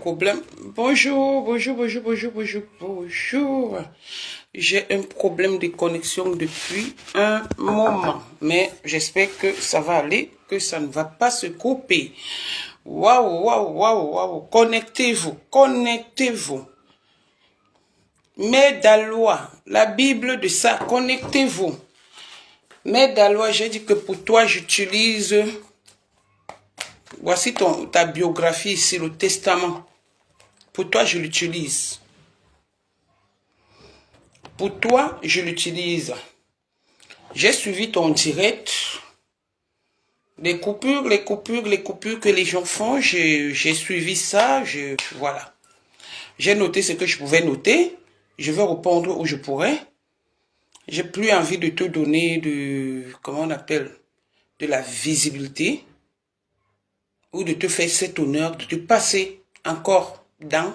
problème. Bonjour, bonjour, bonjour, bonjour, bonjour, bonjour. J'ai un problème de connexion depuis un moment, mais j'espère que ça va aller, que ça ne va pas se couper. Waouh, waouh, waouh, waouh. Connectez-vous, connectez-vous. Mère d'Alois, la Bible de ça, connectez-vous. Mère d'Alois, j'ai dit que pour toi, j'utilise... Voici ta biographie ici, le testament. Pour toi, je l'utilise. Pour toi, je l'utilise. J'ai suivi ton direct. Les coupures que les gens font, j'ai suivi ça. Voilà. J'ai noté ce que je pouvais noter. Je vais répondre où je pourrais. J'ai plus envie de te donner comment on appelle, de la visibilité. Ou de te faire cet honneur de te passer encore dans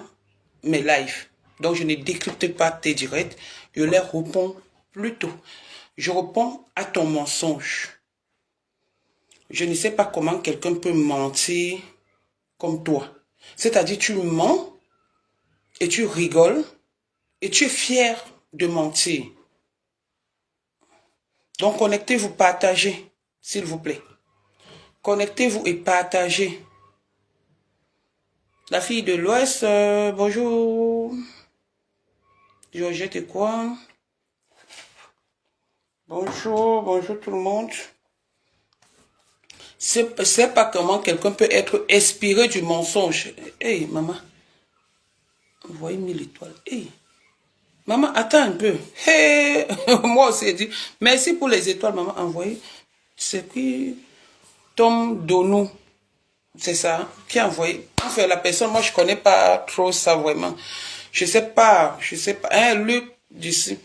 mes lives. Donc, je ne décrypte pas tes directs, je les réponds plutôt. Je réponds à ton mensonge. Je ne sais pas comment quelqu'un peut mentir comme toi. C'est-à-dire, tu mens et tu rigoles et tu es fier de mentir. Donc, connectez-vous, partagez, s'il vous plaît. Connectez-vous et partagez. La fille de l'Ouest, bonjour. Georgette et quoi? Bonjour, bonjour tout le monde. C'est pas comment quelqu'un peut être inspiré du mensonge. Hey, maman. Envoyez 1000 étoiles. Hey. Maman, attends un peu. Hey. Moi aussi, dit. Merci pour les étoiles, maman. Envoyez. C'est qui? Tom Donou. C'est ça. Qui a envoyé? Enfin, la personne, moi, je connais pas trop ça vraiment. Je sais pas. Hein, Luc, d'ici.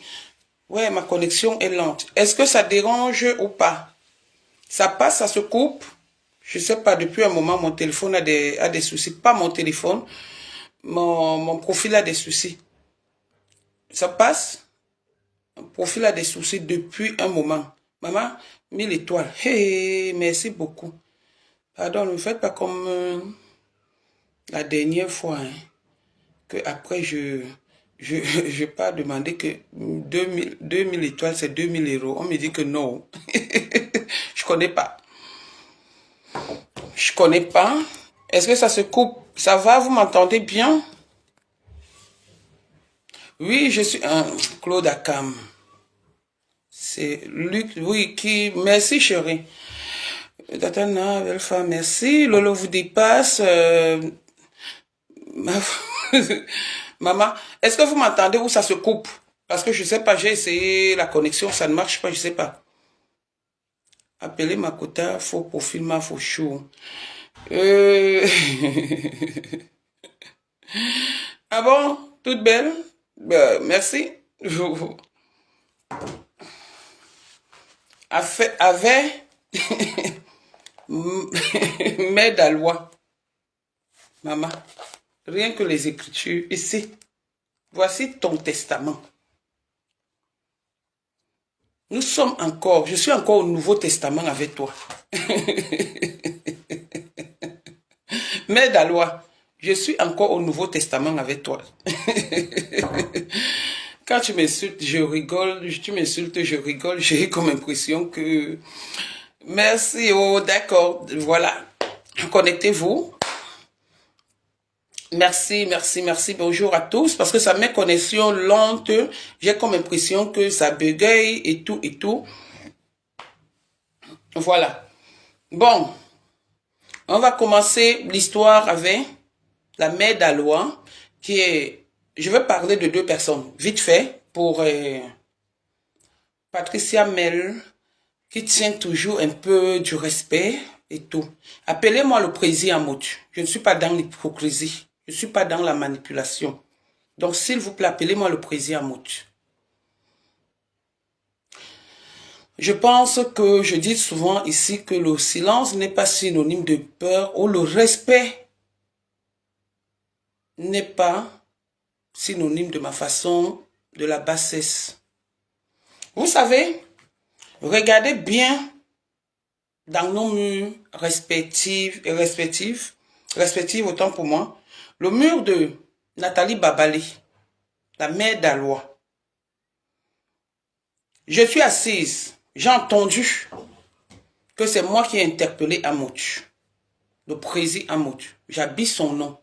Ouais, ma connexion est lente. Est-ce que ça dérange ou pas? Ça passe, ça se coupe. Je sais pas, depuis un moment, mon téléphone a des soucis. Pas mon téléphone, mon profil a des soucis. Ça passe? Mon profil a des soucis depuis un moment. Maman, 1000 étoiles. Hey, merci beaucoup. Pardon, ne faites pas comme la dernière fois. Hein, que après, je pas demander que 2000 étoiles, c'est 2000 euros. On me dit que non. Je connais pas. Je connais pas. Est-ce que ça se coupe? Ça va? Vous m'entendez bien? Oui, je suis un Claude Akam. C'est Luc, oui, qui... Merci, chérie. Tatana, belle femme, merci. Lolo vous dépasse. Maman, est-ce que vous m'entendez ou ça se coupe? Parce que je sais pas, j'ai essayé la connexion, ça ne marche pas, je sais pas. Appelez Makota, faux profil, ma faux chou. Ah bon? Toute belle? Merci. Avait mère d'Alois. Maman, rien que les écritures. Ici, voici ton testament. Je suis encore au Nouveau Testament avec toi. Mère d'Alois, je suis encore au Nouveau Testament avec toi. Quand tu m'insultes, je rigole. Tu m'insultes, je rigole. J'ai comme impression que... Merci, oh d'accord, voilà. Connectez-vous. Merci, merci, merci. Bonjour à tous. Parce que ça met connexion lente. J'ai comme impression que ça bégaye et tout et tout. Voilà. Bon. On va commencer l'histoire avec la mère d'Alois, qui est... Je vais parler de deux personnes, vite fait, pour Patricia Mel, qui tient toujours un peu du respect et tout. Appelez-moi le président Amout. Je ne suis pas dans l'hypocrisie. Je ne suis pas dans la manipulation. Donc, s'il vous plaît, appelez-moi le président Amout. Je pense que je dis souvent ici que le silence n'est pas synonyme de peur ou le respect n'est pas synonyme de ma façon de la bassesse. Vous savez, regardez bien dans nos murs respectives autant pour moi, Le mur de Nathalie Babali, la mère d'Alois. Je suis assise, j'ai entendu que c'est moi qui ai interpellé Amout, le président Amout. J'habille son nom,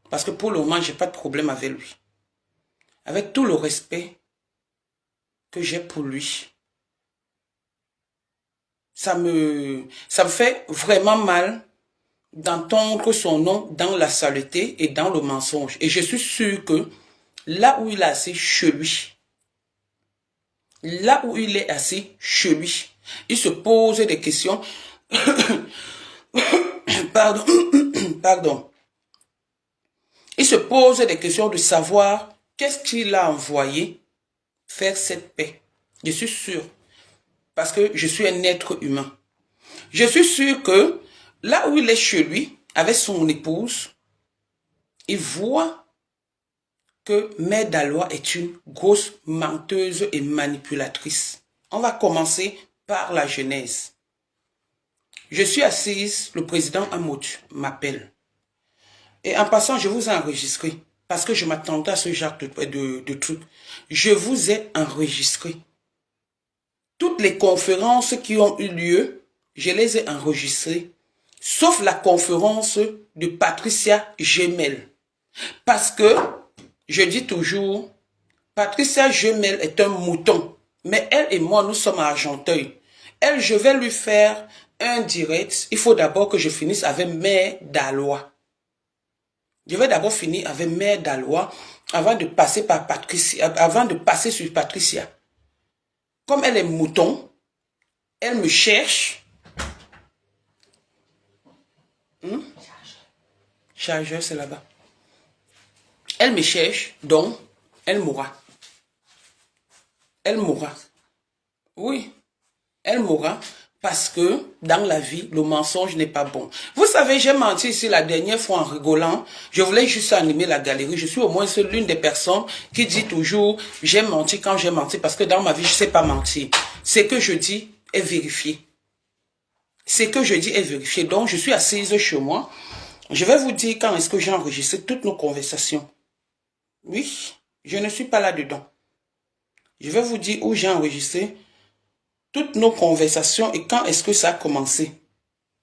parce que pour le moment, je n'ai pas de problème avec lui. Avec tout le respect que j'ai pour lui, ça me fait vraiment mal d'entendre son nom dans la saleté et dans le mensonge. Et je suis sûr que là où il est assis chez lui, là où il est assis chez lui, il se pose des questions. Pardon. Pardon. Il se pose des questions de savoir qu'est-ce qu'il a envoyé faire cette paix. Je suis sûr. Parce que je suis un être humain. Je suis sûr que là où il est chez lui, avec son épouse, il voit que Mère d'Alois est une grosse menteuse et manipulatrice. On va commencer par la genèse. Je suis assise, le président Amout m'appelle. Et en passant, je vous ai enregistré. Parce que je m'attendais à ce genre de trucs. Je vous ai enregistré. Toutes les conférences qui ont eu lieu, je les ai enregistrées. Sauf la conférence de Patricia Gemel. Parce que, je dis toujours, Patricia Gemel est un mouton. Mais elle et moi, nous sommes à Argenteuil. Elle, je vais lui faire un direct. Il faut d'abord que je finisse avec Mère d'Alois. Je vais d'abord finir avec Mère d'Alois avant de passer par Patricia, avant de passer sur Patricia. Comme elle est mouton, elle me cherche. Chargeur, c'est là-bas. Elle me cherche, donc elle mourra. Elle mourra. Oui, elle mourra parce que dans la vie, le mensonge n'est pas bon. Vous savez, j'ai menti ici la dernière fois en rigolant. Je voulais juste animer la galerie. Je suis au moins l'une des personnes qui dit toujours j'ai menti quand j'ai menti parce que dans ma vie, je ne sais pas mentir. Ce que je dis est vérifié. Ce que je dis est vérifié. Donc, je suis assise chez moi. Je vais vous dire quand est-ce que j'ai enregistré toutes nos conversations. Oui, je ne suis pas là-dedans. Je vais vous dire où j'ai enregistré toutes nos conversations et quand est-ce que ça a commencé.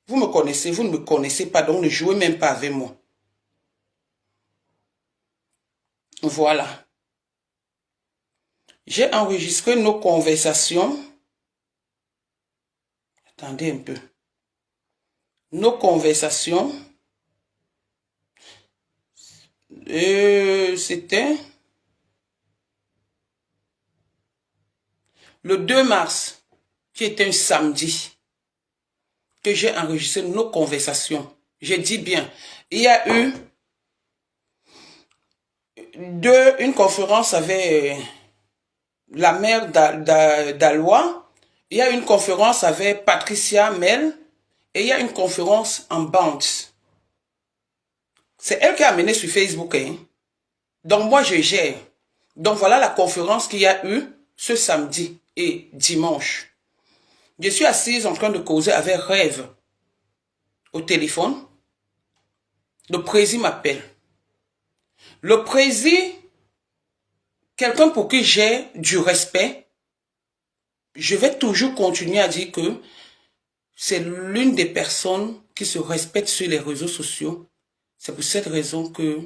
Vous me connaissez, vous ne me connaissez pas, donc ne jouez même pas avec moi. Voilà. J'ai enregistré nos conversations. Attendez un peu. Nos conversations. C'était le 2 mars, qui était un samedi, que j'ai enregistré nos conversations. Je dis bien, il y a eu une conférence avec la mère d'Alois, il y a une conférence avec Patricia Mel, et il y a une conférence en bande. C'est elle qui a amené sur Facebook. Hein? Donc moi je gère. Donc voilà la conférence qu'il y a eu ce samedi et dimanche. Je suis assise en train de causer avec Rêve au téléphone. Le président m'appelle. Le président, quelqu'un pour qui j'ai du respect, je vais toujours continuer à dire que c'est l'une des personnes qui se respectent sur les réseaux sociaux. C'est pour cette raison que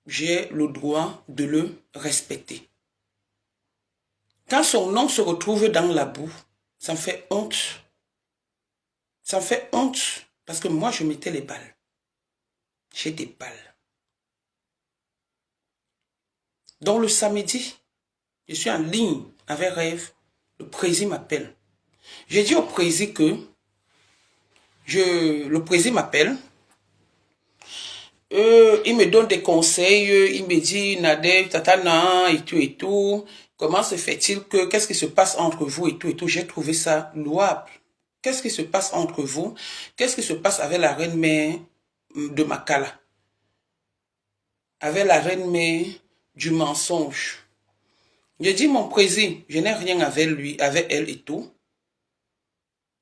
j'ai le droit de le respecter. Quand son nom se retrouve dans la boue, ça me fait honte. Ça me fait honte parce que moi, je mettais les balles. J'ai des balles. Donc le samedi, je suis en ligne avec Rêve. Le président m'appelle. J'ai dit au président que le président m'appelle. Il me donne des conseils. Il me dit, Nadège, tatana, et tout. Comment se fait-il que, qu'est-ce qui se passe entre vous et tout. J'ai trouvé ça louable. Qu'est-ce qui se passe entre vous? Qu'est-ce qui se passe avec la reine-mère de Makala? Avec la reine-mère du mensonge. J'ai dit, mon président, je n'ai rien avec lui, avec elle et tout.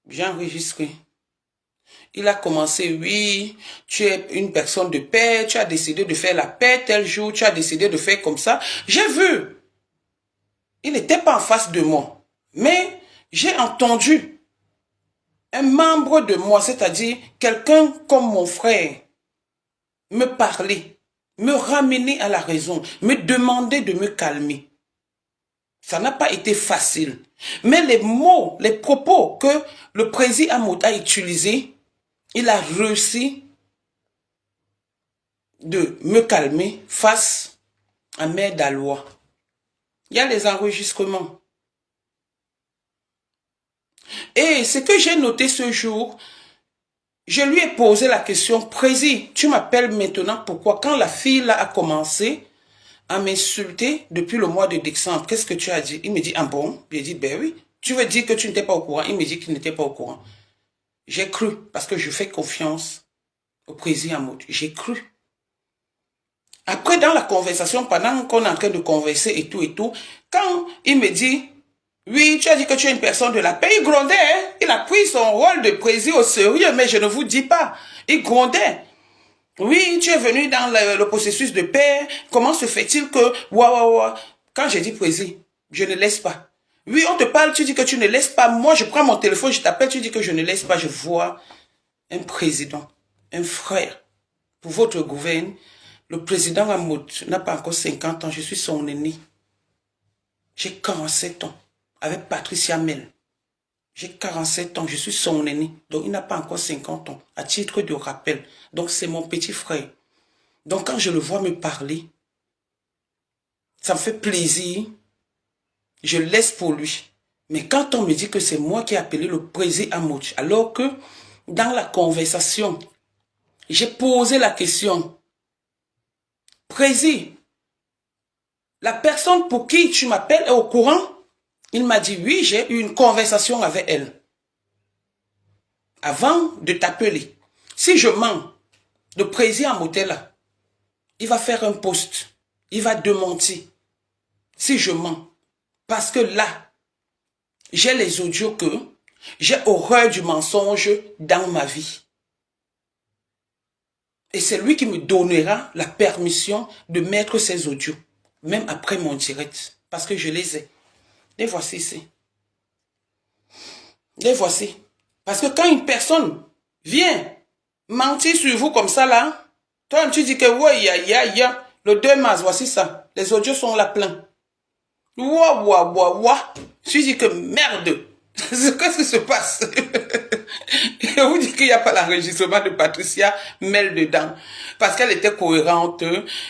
J'ai enregistré. Il a commencé, oui, tu es une personne de paix, tu as décidé de faire la paix tel jour, tu as décidé de faire comme ça. J'ai vu. Il n'était pas en face de moi. Mais j'ai entendu un membre de moi, c'est-à-dire quelqu'un comme mon frère, me parler, me ramener à la raison, me demander de me calmer. Ça n'a pas été facile. Mais les mots, les propos que le président Amout a utilisés, il a réussi de me calmer face à Mère Dalois. Il y a les enregistrements. Et ce que j'ai noté ce jour, je lui ai posé la question, Président, tu m'appelles maintenant pourquoi? Quand la fille là a commencé à m'insulter depuis le mois de décembre, qu'est-ce que tu as dit? Il me dit, ah bon? J'ai dit, ben oui. Tu veux dire que tu n'étais pas au courant? Il me dit qu'il n'était pas au courant. J'ai cru, parce que je fais confiance au président Amout. J'ai cru. Après, dans la conversation, pendant qu'on est en train de converser et tout, quand il me dit, oui, tu as dit que tu es une personne de la paix, il grondait, hein? Il a pris son rôle de président au sérieux, mais je ne vous dis pas. Il grondait. Oui, tu es venu dans le processus de paix, comment se fait-il que, Quand j'ai dit président, je ne laisse pas. Oui, on te parle, tu dis que tu ne laisses pas. Moi, je prends mon téléphone, je t'appelle, tu dis que je ne laisse pas. Je vois un président, un frère. Pour votre gouvernement, le président Amout n'a pas encore 50 ans, je suis son aîné. J'ai 47 ans, avec Patricia Mel. J'ai 47 ans, je suis son aîné. Donc, il n'a pas encore 50 ans, à titre de rappel. Donc, c'est mon petit frère. Donc, quand je le vois me parler, ça me fait plaisir. Je laisse pour lui. Mais quand on me dit que c'est moi qui ai appelé le président Amout, alors que dans la conversation, j'ai posé la question, Président, la personne pour qui tu m'appelles est au courant? Il m'a dit, oui, j'ai eu une conversation avec elle. Avant de t'appeler, si je mens, le président Amout est là, il va faire un post, il va démentir. Si je mens, parce que là, j'ai les audios que j'ai horreur du mensonge dans ma vie. Et c'est lui qui me donnera la permission de mettre ces audios, même après mon direct, parce que je les ai. Les voici ici. Les voici. Parce que quand une personne vient mentir sur vous comme ça là, toi tu dis que ouais, le 2 mars, voici ça. Les audios sont là plein. Je dis que merde. Qu'est-ce qui se passe? Je vous dis qu'il n'y a pas l'enregistrement de Patricia Mel dedans. Parce qu'elle était cohérente.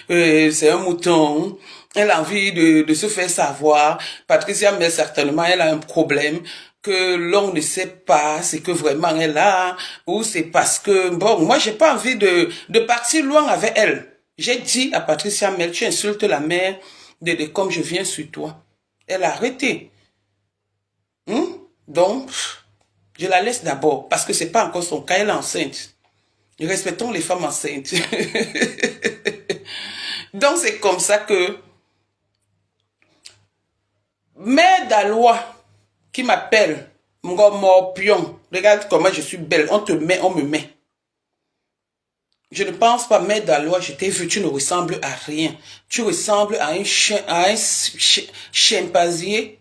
C'est un mouton. Elle a envie de se faire savoir. Patricia Mel, certainement, elle a un problème que l'on ne sait pas, c'est que vraiment elle a, ou c'est parce que, bon, moi, j'ai pas envie de partir loin avec elle. J'ai dit à Patricia Mel, tu insultes la mère de comme je viens sur toi. Elle a arrêté. Donc, je la laisse d'abord, parce que c'est pas encore son cas, elle est enceinte. Respectons les femmes enceintes. Donc, c'est comme ça que Mère Dalois qui m'appelle Pion, regarde comment je suis belle, on te met, on me met. Je ne pense pas, Mère Dalois, je t'ai vu, tu ne ressembles à rien. Tu ressembles à un chimpanzé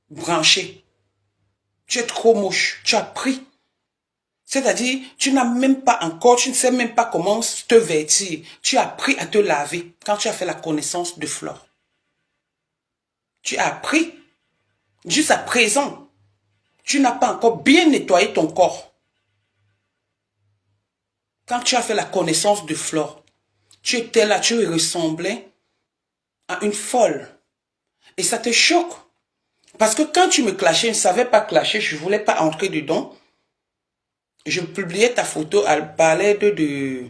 branché. Tu es trop moche, tu as pris. C'est-à-dire, tu n'as même pas encore, tu ne sais même pas comment te vêtir. Tu as appris à te laver quand tu as fait la connaissance de Flore. Tu as appris, jusqu'à présent, tu n'as pas encore bien nettoyé ton corps. Quand tu as fait la connaissance de Flore, tu étais là, tu ressemblais à une folle. Et ça te choque. Parce que quand tu me clashais, je ne savais pas clasher, je ne voulais pas entrer dedans. Je publiais ta photo, elle parlait de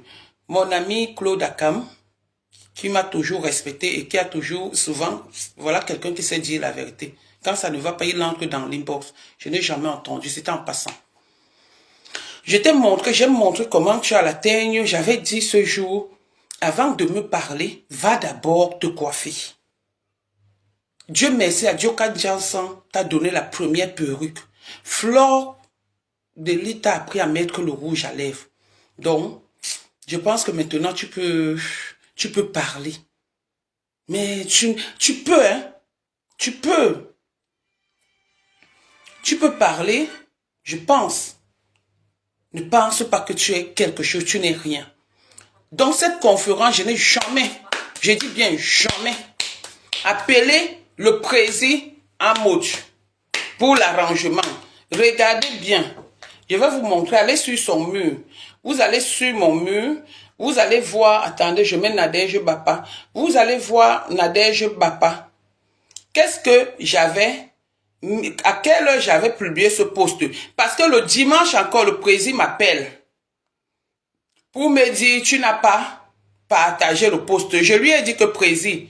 mon ami Claude Akam, qui m'a toujours respecté et qui a toujours, souvent, voilà quelqu'un qui sait dire la vérité. Quand ça ne va pas, il entre dans l'inbox. Je n'ai jamais entendu, c'était en passant. Je t'ai montré, j'ai montré comment tu as la teigne. J'avais dit ce jour, avant de me parler, va d'abord te coiffer. Dieu merci à Dioka Jansan t'a donné la première perruque. Flore Delhi t'a appris à mettre le rouge à lèvres. Donc, je pense que maintenant, tu peux parler. Mais tu peux, hein. Tu peux parler, je pense. Ne pense pas que tu es quelque chose, tu n'es rien. Dans cette conférence, je n'ai jamais, je dis bien jamais, appelé le président en mode pour l'arrangement. Regardez bien. Je vais vous montrer. Allez sur son mur. Vous allez sur mon mur. Vous allez voir. Attendez, je mets Nadège Bapa. Vous allez voir Nadège Bapa. Qu'est-ce que j'avais? À quelle heure j'avais publié ce post? Parce que le dimanche encore, le président m'appelle pour me dire, tu n'as pas partagé le post. Je lui ai dit que président,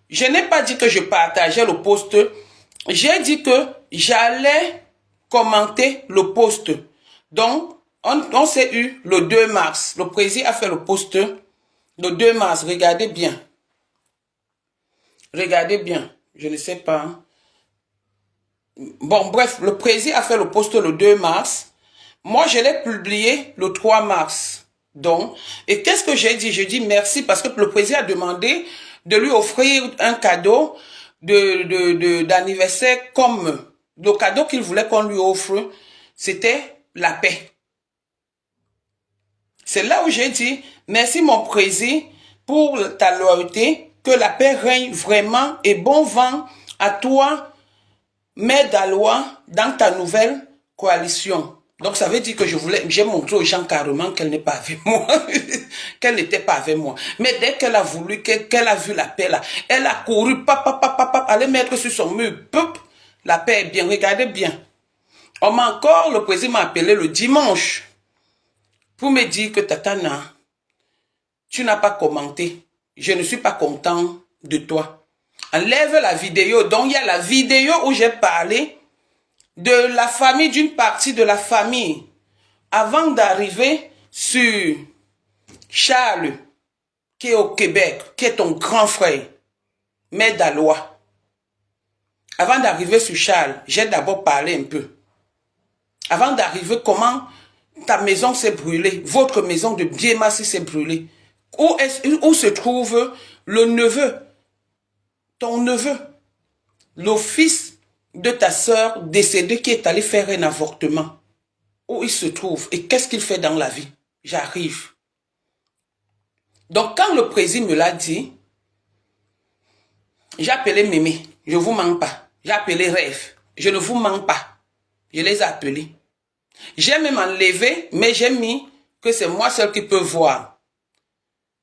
je n'ai pas dit que je partageais le post. J'ai dit que j'allais commenter le post. Donc, on s'est eu le 2 mars. Le président a fait le post le 2 mars. Regardez bien. Regardez bien. Je ne sais pas. Bon, bref, le président a fait le post le 2 mars. Moi, je l'ai publié le 3 mars. Donc, et qu'est-ce que j'ai dit? Je dis merci parce que le président a demandé de lui offrir un cadeau d'anniversaire comme le cadeau qu'il voulait qu'on lui offre, c'était la paix. C'est là où j'ai dit, merci mon président pour ta loyauté, que la paix règne vraiment et bon vent à toi, Mère Dalois, dans ta nouvelle coalition. Donc ça veut dire que j'ai montré aux gens carrément qu'elle n'est pas avec moi, qu'elle n'était pas avec moi. Mais dès qu'elle a voulu, qu'elle a vu la paix là, elle a couru, aller mettre sur son mur, la paix est bien, regardez bien. Le président m'a appelé le dimanche pour me dire que Tatana, tu n'as pas commenté. Je ne suis pas content de toi. Enlève la vidéo. Donc, il y a la vidéo où j'ai parlé de la famille, d'une partie de la famille. Avant d'arriver sur Charles, qui est au Québec, qui est ton grand frère, Mère Dalois. Avant d'arriver sur Charles, j'ai d'abord parlé un peu. Avant d'arriver, comment ta maison s'est brûlée, votre maison de Biémassi s'est brûlée. Où se trouve le neveu, ton neveu, le fils de ta sœur décédée qui est allé faire un avortement. Où il se trouve et qu'est-ce qu'il fait dans la vie? J'arrive. Donc quand le président me l'a dit, j'ai appelé Mémé, je ne vous mens pas. J'ai appelé Rêve, je ne vous mens pas. Je les ai appelés. J'ai même enlevé, mais j'ai mis que c'est moi seul qui peux voir.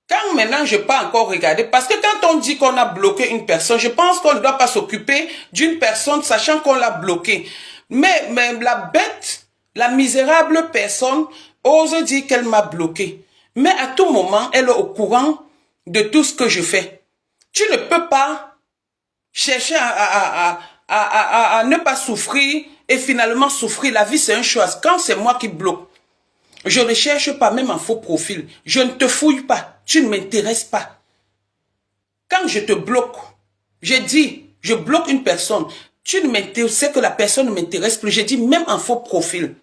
Quand maintenant je peux encore regarder, parce que quand on dit qu'on a bloqué une personne, je pense qu'on ne doit pas s'occuper d'une personne sachant qu'on l'a bloquée. Mais la bête, la misérable personne, ose dire qu'elle m'a bloqué. Mais à tout moment, elle est au courant de tout ce que je fais. Tu ne peux pas chercher à ne pas souffrir et finalement souffrir. La vie, c'est une chose. Quand c'est moi qui bloque, je ne cherche pas même en faux profil. Je ne te fouille pas. Tu ne m'intéresses pas. Quand je te bloque, je dis, je bloque une personne. Tu ne m'intéresses, c'est que la personne ne m'intéresse plus. Je dis même en faux profil.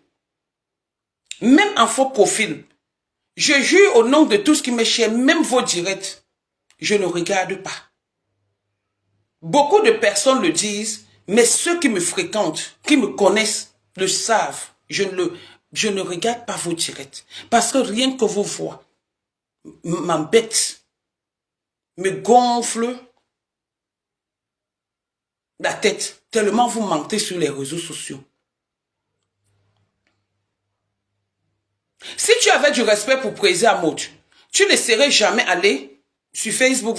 Même en faux profil. Je jure au nom de tout ce qui m'est cher, même vos directs. Je ne regarde pas. Beaucoup de personnes le disent, mais ceux qui me fréquentent, qui me connaissent, le savent. Je ne regarde pas vos directs. Parce que rien que vos voix m'embête, me gonfle la tête, tellement vous mentez sur les réseaux sociaux. Si tu avais du respect pour Président Amot, tu ne serais jamais allé sur Facebook,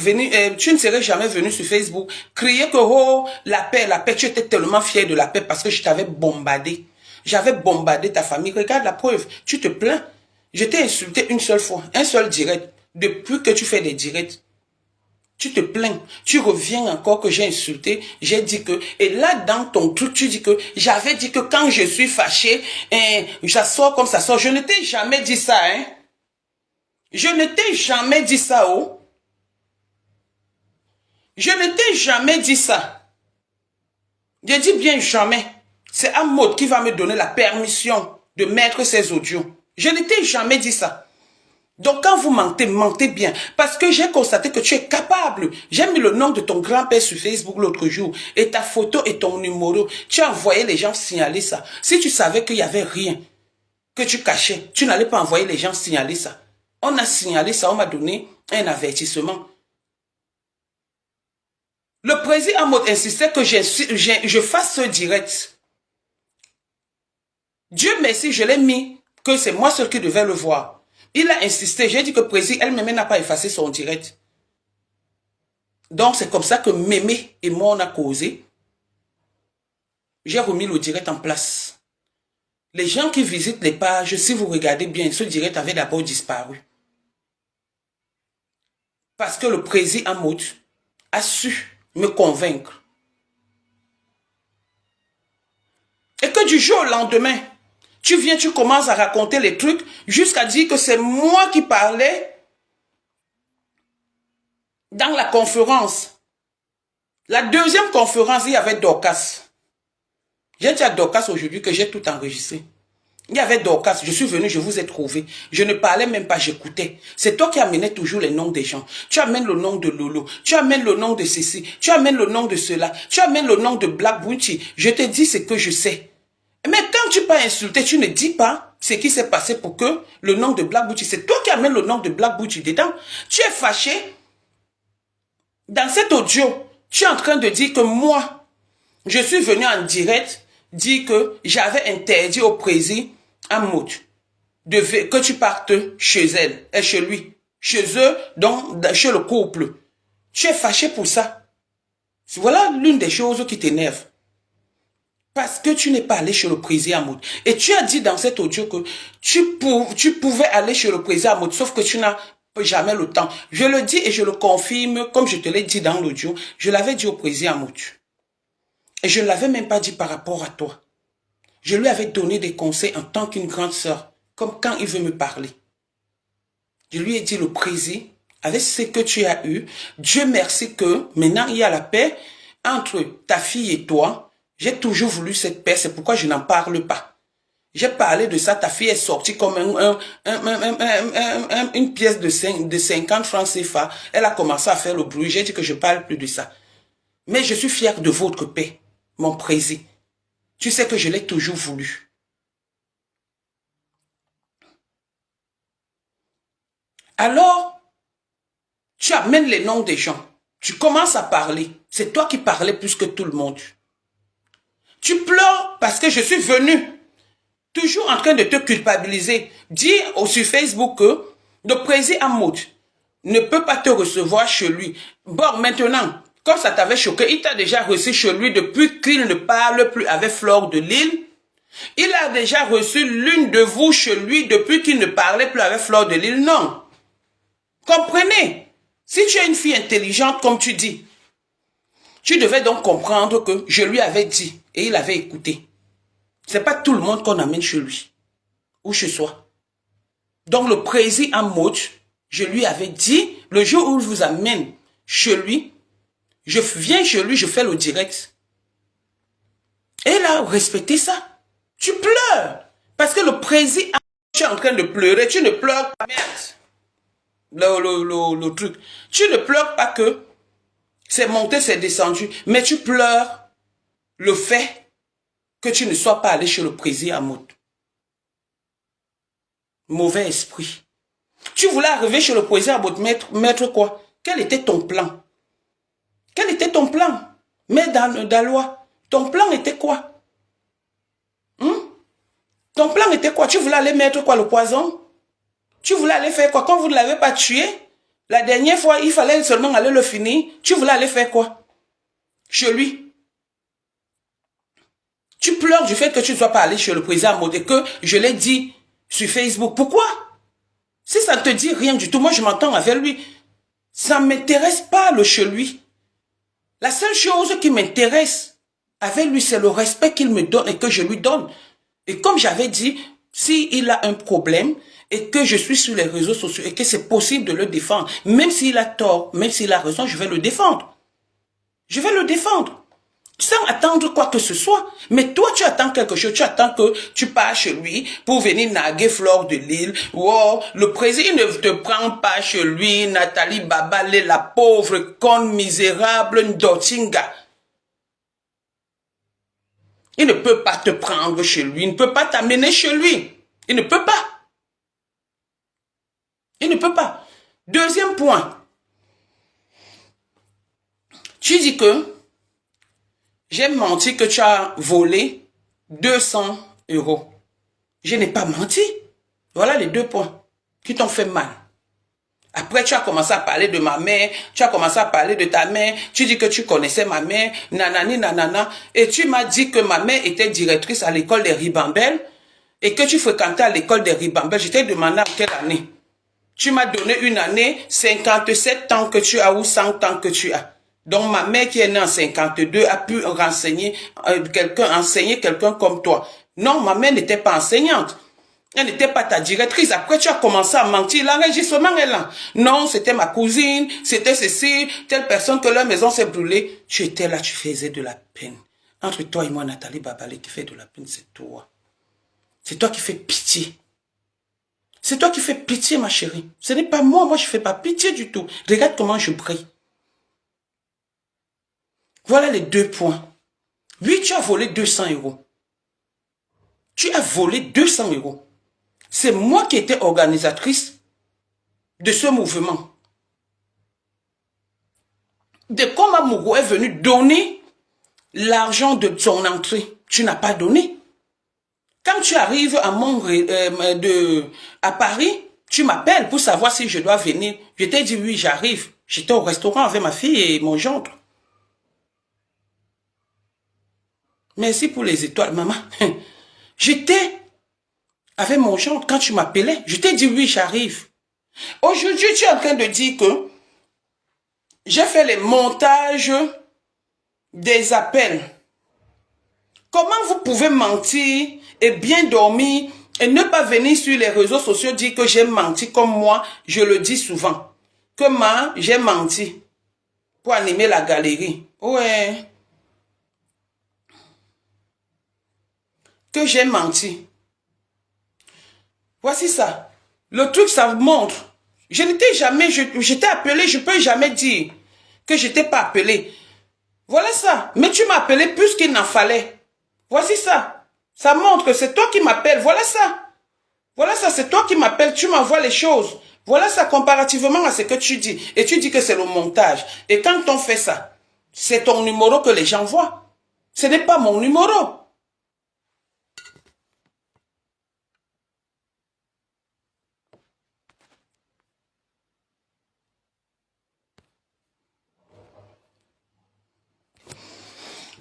tu ne serais jamais venu sur Facebook, crier que oh, la paix, tu étais tellement fier de la paix parce que je t'avais bombardé. J'avais bombardé ta famille. Regarde la preuve, tu te plains. Je t'ai insulté une seule fois, un seul direct. Depuis que tu fais des directs, tu te plains. Tu reviens encore que j'ai insulté. J'ai dit que, et là dans ton truc, tu dis que j'avais dit que quand je suis fâché, ça sort comme ça sort. Je ne t'ai jamais dit ça, hein. Je ne t'ai jamais dit ça, oh. Je ne t'ai jamais dit ça. Je dis bien jamais. C'est Amot qui va me donner la permission de mettre ces audios. Je ne t'ai jamais dit ça. Donc quand vous mentez, mentez bien. Parce que j'ai constaté que tu es capable. J'ai mis le nom de ton grand-père sur Facebook l'autre jour. Et ta photo et ton numéro. Tu as envoyé les gens signaler ça. Si tu savais qu'il n'y avait rien que tu cachais, tu n'allais pas envoyer les gens signaler ça. On a signalé ça, on m'a donné un avertissement. Le président Amout insistait que je fasse ce direct. Dieu merci, je l'ai mis, que c'est moi seul qui devais le voir. Il a insisté, j'ai dit que président elle-même n'a pas effacé son direct. Donc c'est comme ça que Mémé et moi on a causé. J'ai remis le direct en place. Les gens qui visitent les pages, si vous regardez bien, ce direct avait d'abord disparu. Parce que le président Amout a su me convaincre. Et que du jour au lendemain, tu viens, tu commences à raconter les trucs jusqu'à dire que c'est moi qui parlais dans la conférence. La deuxième conférence, il y avait Dorcas. J'ai dit à Dorcas aujourd'hui que j'ai tout enregistré. Il y avait Dorcas, je suis venu, je vous ai trouvé. Je ne parlais même pas, j'écoutais. C'est toi qui amenais toujours les noms des gens. Tu amènes le nom de Lolo, tu amènes le nom de ceci, tu amènes le nom de cela, tu amènes le nom de Black Booty. Je te dis ce que je sais. Mais quand tu peux insulter, tu ne dis pas ce qui s'est passé pour que le nom de Black Booty, c'est toi qui amènes le nom de Black Booty dedans. Tu es fâché. Dans cet audio, tu es en train de dire que moi, je suis venu en direct dire que j'avais interdit au président Amout que tu partes chez elle, et chez lui, chez eux, donc chez le couple. Tu es fâché pour ça. Voilà l'une des choses qui t'énerve. Parce que tu n'es pas allé chez le président Amout. Et tu as dit dans cet audio que tu pouvais aller chez le président Amout, sauf que tu n'as jamais le temps. Je le dis et je le confirme, comme je te l'ai dit dans l'audio, je l'avais dit au président Amout. Et je ne l'avais même pas dit par rapport à toi. Je lui avais donné des conseils en tant qu'une grande sœur, comme quand il veut me parler. Je lui ai dit, le président, avec ce que tu as eu, Dieu merci que maintenant il y a la paix entre ta fille et toi. J'ai toujours voulu cette paix, c'est pourquoi je n'en parle pas. J'ai parlé de ça, ta fille est sortie comme une pièce de 50 francs CFA. Elle a commencé à faire le bruit, j'ai dit que je ne parle plus de ça. Mais je suis fier de votre paix, mon président. Tu sais que je l'ai toujours voulu. Alors, tu amènes les noms des gens. Tu commences à parler. C'est toi qui parlais plus que tout le monde. Tu pleures parce que je suis venu. Toujours en train de te culpabiliser. Dire sur Facebook que le président Amout ne peut pas te recevoir chez lui. Bon, maintenant, comme ça t'avait choqué, il t'a déjà reçu chez lui depuis qu'il ne parle plus avec Fleur de Lille. Il a déjà reçu l'une de vous chez lui depuis qu'il ne parlait plus avec Fleur de Lille. Non. Comprenez. Si tu es une fille intelligente, comme tu dis, tu devais donc comprendre que je lui avais dit et il avait écouté. Ce n'est pas tout le monde qu'on amène chez lui ou chez soi. Donc le président Amout, je lui avais dit, le jour où il vous amène chez lui, je viens chez lui, je fais le direct. Et là, respectez ça. Tu pleures. Parce que le président, tu es en train de pleurer, tu ne pleures pas, merde. Le truc. Tu ne pleures pas que c'est monté, c'est descendu, mais tu pleures le fait que tu ne sois pas allé chez le président Amout. Mauvais esprit. Tu voulais arriver chez le président Amout, mettre quoi? Quel était ton plan? Quel était ton plan? Mais dans la loi, ton plan était quoi? Ton plan était quoi? Tu voulais aller mettre quoi, le poison? Tu voulais aller faire quoi? Quand vous ne l'avez pas tué, la dernière fois, il fallait seulement aller le finir. Tu voulais aller faire quoi? Chez lui. Tu pleures du fait que tu ne sois pas allé chez le président Amout et que je l'ai dit sur Facebook. Pourquoi? Si ça ne te dit rien du tout, moi je m'entends avec lui. Ça ne m'intéresse pas le chez lui. La seule chose qui m'intéresse avec lui, c'est le respect qu'il me donne et que je lui donne. Et comme j'avais dit, s'il a un problème et que je suis sur les réseaux sociaux et que c'est possible de le défendre, même s'il a tort, même s'il a raison, je vais le défendre. Je vais le défendre. Sans attendre quoi que ce soit. Mais toi, tu attends quelque chose. Tu attends que tu pars chez lui pour venir narguer Fleur de Lille. Oh, le président ne te prend pas chez lui. Nathalie Babalé, la pauvre, conne, misérable, Ndotinga. Il ne peut pas te prendre chez lui. Il ne peut pas t'amener chez lui. Il ne peut pas. Il ne peut pas. Deuxième point. Tu dis que j'ai menti que tu as volé 200 euros. Je n'ai pas menti. Voilà les deux points qui t'ont fait mal. Après, tu as commencé à parler de ma mère, tu as commencé à parler de ta mère, tu dis que tu connaissais ma mère, nanani, nanana, et tu m'as dit que ma mère était directrice à l'école des Ribambelles et que tu fréquentais à l'école des Ribambelles. Je t'ai demandé en quelle année. Tu m'as donné une année, 57 ans que tu as ou 100 ans que tu as. Donc ma mère qui est née en 52 a pu renseigner enseigner quelqu'un comme toi. Non, ma mère n'était pas enseignante. Elle n'était pas ta directrice. Après, tu as commencé à mentir. L'enregistrement est là. Non, c'était ma cousine, c'était ceci, telle personne que leur maison s'est brûlée. Tu étais là, tu faisais de la peine. Entre toi et moi, Nathalie Babalé, qui fait de la peine, c'est toi. C'est toi qui fais pitié. C'est toi qui fais pitié, ma chérie. Ce n'est pas moi. Moi, je ne fais pas pitié du tout. Regarde comment je brille. Voilà les deux points. Oui, tu as volé 200 euros. Tu as volé 200 euros. C'est moi qui étais organisatrice de ce mouvement. De comment Mougou est venu donner l'argent de son entrée. Tu n'as pas donné. Quand tu arrives à Paris, tu m'appelles pour savoir si je dois venir. Je t'ai dit oui, j'arrive. J'étais au restaurant avec ma fille et mon gendre. Merci pour les étoiles, maman. J'étais avec mon gendre quand tu m'appelais. Je t'ai dit oui, j'arrive. Aujourd'hui, tu es en train de dire que j'ai fait les montages des appels. Comment vous pouvez mentir et bien dormir et ne pas venir sur les réseaux sociaux dire que j'ai menti comme moi, je le dis souvent. Que j'ai menti pour animer la galerie. Ouais. Que j'ai menti. Voici ça. Le truc, ça montre. Je n'étais jamais, j'étais appelé, je ne peux jamais dire que je n'étais pas appelé. Voilà ça. Mais tu m'as appelé plus qu'il n'en fallait. Voici ça. Ça montre que c'est toi qui m'appelles. Voilà ça. Voilà ça, c'est toi qui m'appelles. Tu m'envoies les choses. Voilà ça comparativement à ce que tu dis. Et tu dis que c'est le montage. Et quand on fait ça, c'est ton numéro que les gens voient. Ce n'est pas mon numéro.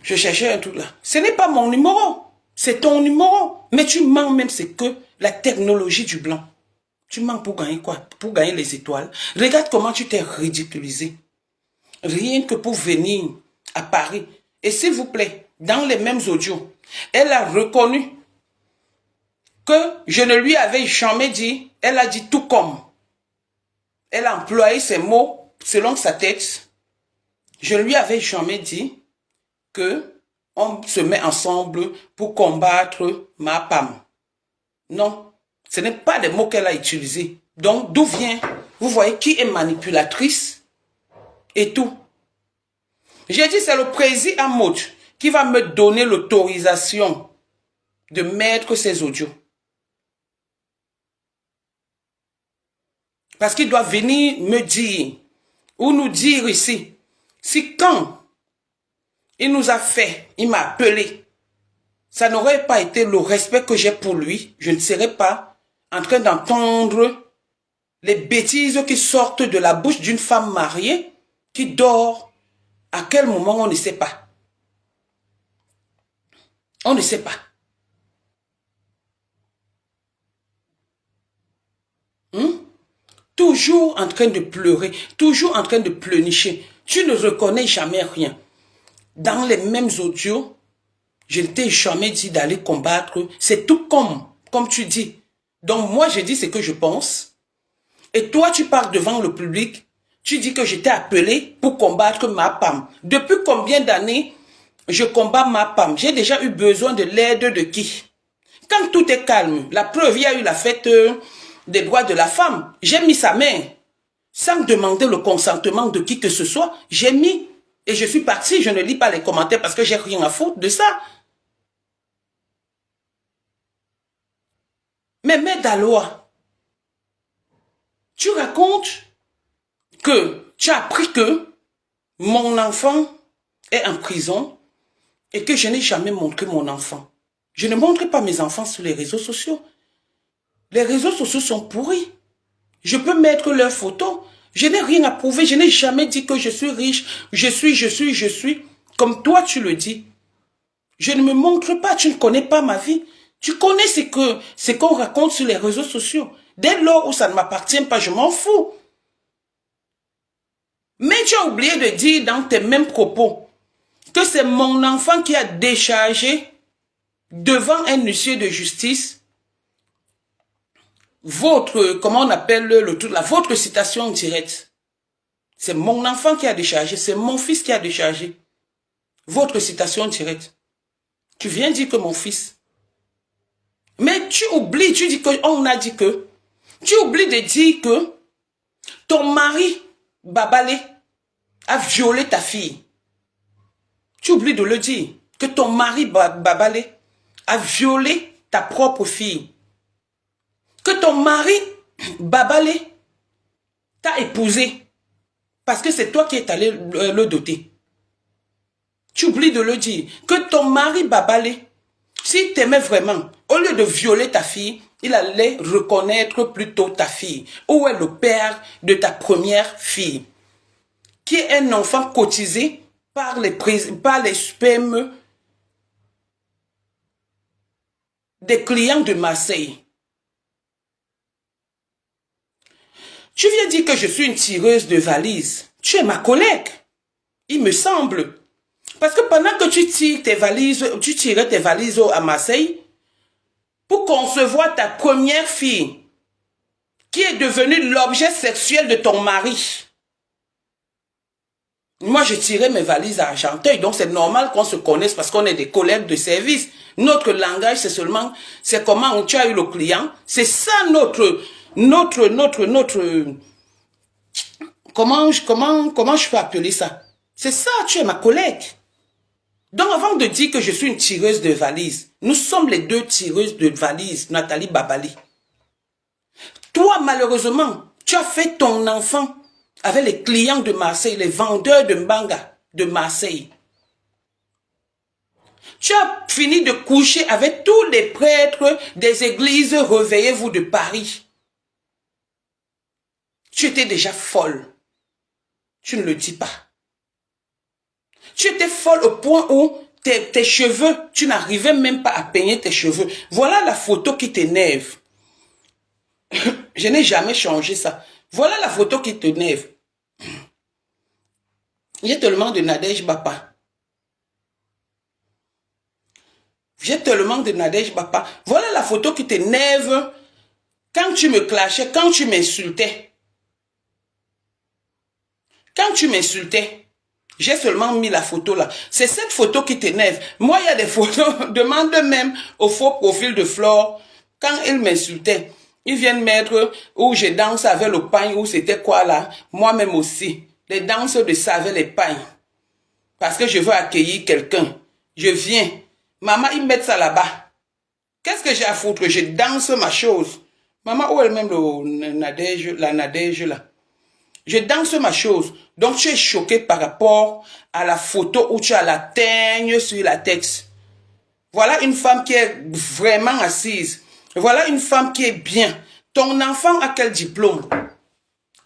Je cherchais un truc là. Ce n'est pas mon numéro. C'est ton numéro. Mais tu mens même, c'est que la technologie du blanc. Tu mens pour gagner quoi? Pour gagner les étoiles. Regarde comment tu t'es ridiculisé. Rien que pour venir à Paris. Et s'il vous plaît, dans les mêmes audios, elle a reconnu que je ne lui avais jamais dit, elle a dit tout comme. Elle a employé ces mots selon sa tête. Je ne lui avais jamais dit que on se met ensemble pour combattre ma femme. Non, ce n'est pas des mots qu'elle a utilisés. Donc, d'où vient, vous voyez qui est manipulatrice et tout. J'ai dit, c'est le président Amout qui va me donner l'autorisation de mettre ces audios. Parce qu'il doit venir me dire, ou nous dire ici, si quand il nous a fait, il m'a appelé, ça n'aurait pas été le respect que j'ai pour lui, je ne serais pas en train d'entendre les bêtises qui sortent de la bouche d'une femme mariée qui dort. À quel moment, on ne sait pas. On ne sait pas. Toujours en train de pleurer, toujours en train de pleurnicher. Tu ne reconnais jamais rien. Dans les mêmes audios, je ne t'ai jamais dit d'aller combattre. C'est tout comme tu dis. Donc moi, je dis ce que je pense. Et toi, tu parles devant le public. Tu dis que je t'ai appelé pour combattre ma femme. Depuis combien d'années je combats ma PAM. J'ai déjà eu besoin de l'aide de qui? Quand tout est calme, la preuve, il y a eu la fête des droits de la femme. J'ai mis sa main, sans demander le consentement de qui que ce soit. J'ai mis, et je suis partie, je ne lis pas les commentaires parce que j'ai rien à foutre de ça. Mais Daloa, tu racontes que tu as appris que mon enfant est en prison et que je n'ai jamais montré mon enfant. Je ne montre pas mes enfants sur les réseaux sociaux. Les réseaux sociaux sont pourris. Je peux mettre leurs photos. Je n'ai rien à prouver. Je n'ai jamais dit que je suis riche. Je suis. Comme toi, tu le dis. Je ne me montre pas. Tu ne connais pas ma vie. Tu connais ce qu'on raconte sur les réseaux sociaux. Dès lors où ça ne m'appartient pas, je m'en fous. Mais tu as oublié de dire dans tes mêmes propos que c'est mon enfant qui a déchargé devant un huissier de justice votre, comment on appelle le truc, votre citation directe. C'est mon enfant qui a déchargé, c'est mon fils qui a déchargé. Votre citation directe. Tu viens dire que mon fils. Mais tu oublies, tu dis que, on a dit que, tu oublies de dire que ton mari, Babalé, a violé ta fille. Tu oublies de le dire, que ton mari, Babalé, a violé ta propre fille. Que ton mari, Babalé, t'a épousé. Parce que c'est toi qui es allé le doter. Tu oublies de le dire. Que ton mari, Babalé, s'il t'aimait vraiment, au lieu de violer ta fille, il allait reconnaître plutôt ta fille. Où est le père de ta première fille? Qui est un enfant cotisé par les spermes des clients de Marseille. Tu viens dire que je suis une tireuse de valises. Tu es ma collègue. Il me semble. Parce que pendant que tu tirais tes valises à Marseille, pour concevoir ta première fille, qui est devenue l'objet sexuel de ton mari. Moi, je tirais mes valises à Argenteuil, donc c'est normal qu'on se connaisse parce qu'on est des collègues de service. Notre langage, c'est seulement, c'est comment tu as eu le client. C'est ça comment je peux appeler ça? C'est ça, tu es ma collègue. Donc avant de dire que je suis une tireuse de valises, nous sommes les deux tireuses de valises, Nathalie Babali. Toi, malheureusement, tu as fait ton enfant avec les clients de Marseille, les vendeurs de Mbanga de Marseille. Tu as fini de coucher avec tous les prêtres des églises Réveillez-vous de Paris. Tu étais déjà folle. Tu ne le dis pas. Tu étais folle au point où tes cheveux, tu n'arrivais même pas à peigner tes cheveux. Voilà la photo qui t'énerve. Je n'ai jamais changé ça. Voilà la photo qui t'énerve. J'ai tellement de Nadège Bapa. J'ai tellement de Nadège Bapa. Voilà la photo qui t'énerve quand tu me clashais, quand tu m'insultais. Quand tu m'insultais, j'ai seulement mis la photo là. C'est cette photo qui t'énerve. Moi, il y a des photos, demande même au faux profil de Flore, quand il m'insultait, ils viennent mettre où je danse avec le pain, ou c'était quoi là, moi-même aussi. Les danses de ça avec les pains. Parce que je veux accueillir quelqu'un. Je viens. Maman, ils mettent ça là-bas. Qu'est-ce que j'ai à foutre? Je danse ma chose. Maman, où est même la Nadège là? Je danse ma chose. Donc, tu es choqué par rapport à la photo où tu as la teigne sur la tête. Voilà une femme qui est vraiment assise. Voilà une femme qui est bien. Ton enfant a quel diplôme?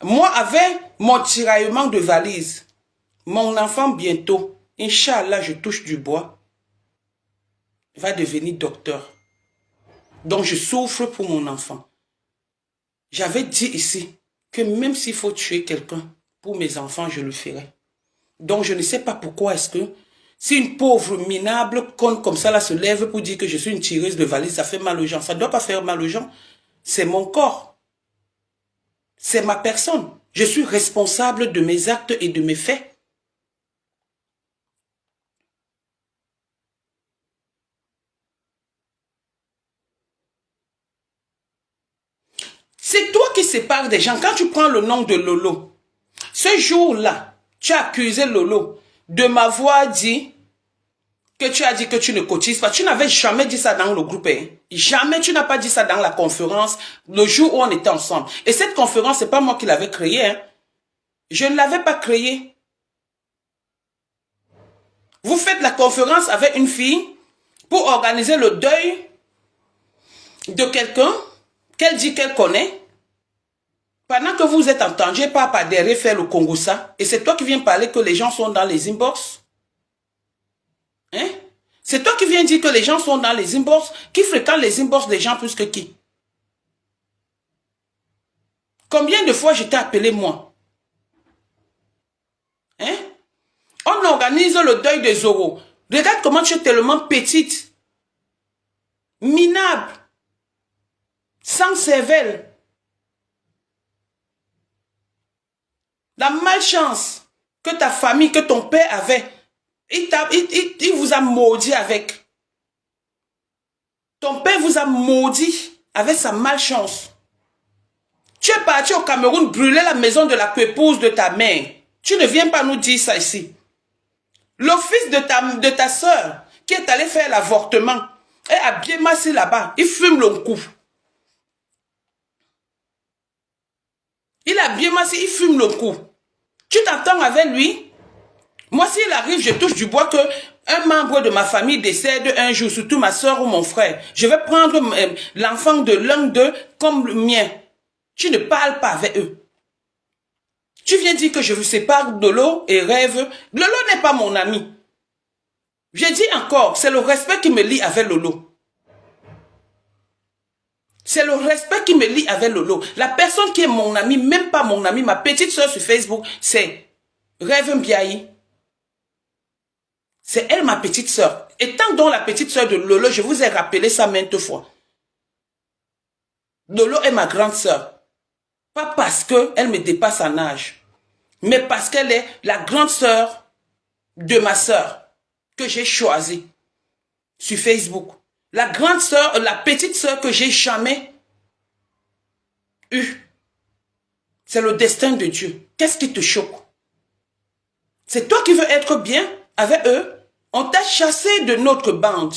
Moi, avec mon tiraillement de valise, mon enfant bientôt, Inch'Allah, je touche du bois, va devenir docteur. Donc, je souffre pour mon enfant. J'avais dit ici que même s'il faut tuer quelqu'un, pour mes enfants, je le ferai. Donc, je ne sais pas pourquoi est-ce que si une pauvre minable comme ça là se lève pour dire que je suis une tireuse de valise, ça fait mal aux gens. Ça ne doit pas faire mal aux gens. C'est mon corps. C'est ma personne. Je suis responsable de mes actes et de mes faits. sépare des gens. Quand tu prends le nom de Lolo, ce jour-là, tu as accusé Lolo de m'avoir dit que tu as dit que tu ne cotises pas. Tu n'avais jamais dit ça dans le groupe. Hein. Jamais tu n'as pas dit ça dans la conférence le jour où on était ensemble. Et cette conférence, c'est pas moi qui l'avais créée. Hein. Je ne l'avais pas créée. Vous faites la conférence avec une fille pour organiser le deuil de quelqu'un qu'elle dit qu'elle connaît. Pendant que vous êtes entendu par derrière faire le Congossa, et c'est toi qui viens parler que les gens sont dans les inbox. Hein? C'est toi qui viens dire que les gens sont dans les inbox, qui fréquentent les inbox des gens plus que qui? Combien de fois je t'ai appelé moi? Hein? On organise le deuil de Zoro. Regarde comment tu es tellement petite, minable, sans cervelle. La malchance que ta famille, que ton père avait, il vous a maudit avec. Ton père vous a maudit avec sa malchance. Tu es parti au Cameroun brûler la maison de la épouse de ta mère. Tu ne viens pas nous dire ça ici. Le fils de ta soeur qui est allé faire l'avortement est à bien massé là-bas. Il fume le cou. Il a bien massé, il fume le cou. Tu t'entends avec lui? Moi, s'il arrive, je touche du bois que un membre de ma famille décède un jour, surtout ma soeur ou mon frère. Je vais prendre l'enfant de l'un d'eux comme le mien. Tu ne parles pas avec eux. Tu viens dire que je vous sépare de Lolo et Rêve. Lolo n'est pas mon ami. Je dis encore, c'est le respect qui me lie avec Lolo. C'est le respect qui me lie avec Lolo. La personne qui est mon ami, même pas mon ami, ma petite soeur sur Facebook, c'est Rêve Mbiaye. C'est elle ma petite soeur. Étant donc la petite soeur de Lolo, je vous ai rappelé ça maintes fois. Lolo est ma grande soeur. Pas parce qu'elle me dépasse en âge, mais parce qu'elle est la grande soeur de ma soeur que j'ai choisie sur Facebook. La grande soeur, la petite soeur que j'ai jamais eue. C'est le destin de Dieu. Qu'est-ce qui te choque? C'est toi qui veux être bien avec eux? On t'a chassé de notre bande.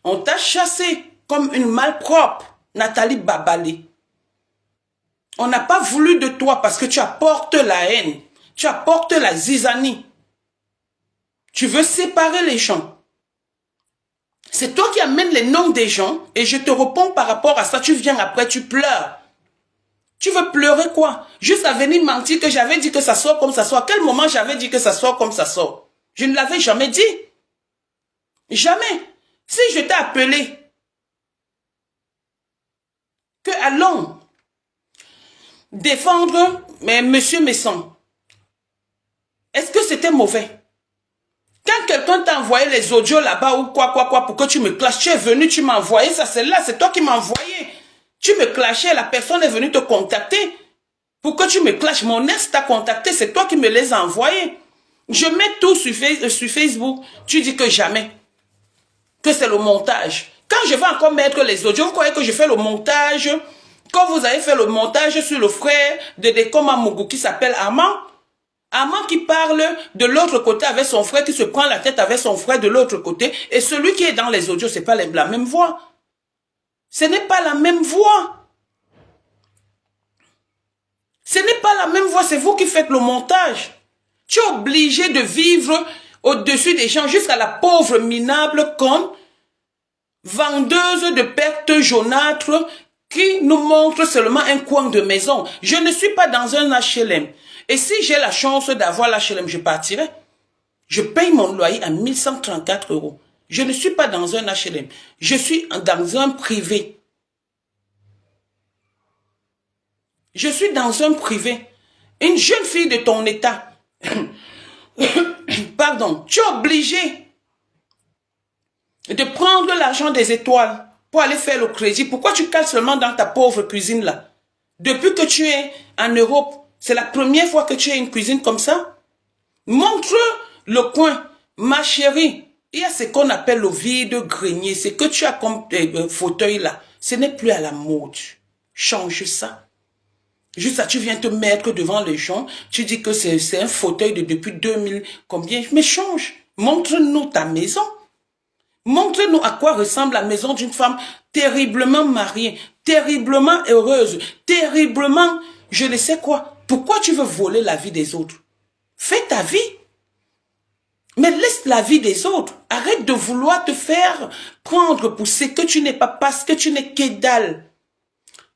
On t'a chassé comme une malpropre, Nathalie Babalé. On n'a pas voulu de toi parce que tu apportes la haine. Tu apportes la zizanie. Tu veux séparer les gens. C'est toi qui amènes les noms des gens et je te réponds par rapport à ça. Tu viens après, tu pleures. Tu veux pleurer quoi? Juste à venir mentir que j'avais dit que ça sort comme ça sort. À quel moment j'avais dit que ça sort comme ça sort? Je ne l'avais jamais dit. Jamais. Si je t'ai appelé que allons défendre Monsieur Messon, est-ce que c'était mauvais? Quand quelqu'un t'a envoyé les audios là-bas ou quoi, pour que tu me clashes, tu es venu, tu m'as envoyé ça, c'est là, c'est toi qui m'as envoyé. Tu me clashais, la personne est venue te contacter pour que tu me clashes. Mon ex t'a contacté, c'est toi qui me les as envoyés. Je mets tout sur Facebook, tu dis que jamais, que c'est le montage. Quand je vais encore mettre les audios, vous croyez que je fais le montage? Quand vous avez fait le montage sur le frère de Dekoma Mougou qui s'appelle Armand, Armand qui parle de l'autre côté avec son frère, qui se prend la tête avec son frère de l'autre côté, et celui qui est dans les audios, c'est pas la même voix. Ce n'est pas la même voix. Ce n'est pas la même voix, c'est vous qui faites le montage. Tu es obligé de vivre au-dessus des gens jusqu'à la pauvre minable comme vendeuse de pertes jaunâtres qui nous montre seulement un coin de maison. Je ne suis pas dans un HLM. Et si j'ai la chance d'avoir l'HLM, je partirai. Je paye mon loyer à 1134 €. Je ne suis pas dans un HLM. Je suis dans un privé. Je suis dans un privé. Une jeune fille de ton état. Pardon. Tu es obligé de prendre l'argent des étoiles pour aller faire le crédit. Pourquoi tu cales seulement dans ta pauvre cuisine là? Depuis que tu es en Europe, c'est la première fois que tu as une cuisine comme ça? Montre le coin. Ma chérie, il y a ce qu'on appelle le vide-grenier. C'est que tu as comme fauteuil là. Ce n'est plus à la mode. Change ça. Juste ça, tu viens te mettre devant les gens, tu dis que c'est un fauteuil de depuis 2000, combien? Mais change, montre-nous ta maison. Montre-nous à quoi ressemble la maison d'une femme terriblement mariée, terriblement heureuse, terriblement, je ne sais quoi. Pourquoi tu veux voler la vie des autres? Fais ta vie. Mais laisse la vie des autres. Arrête de vouloir te faire prendre pour ce que tu n'es pas parce que tu n'es que dalle.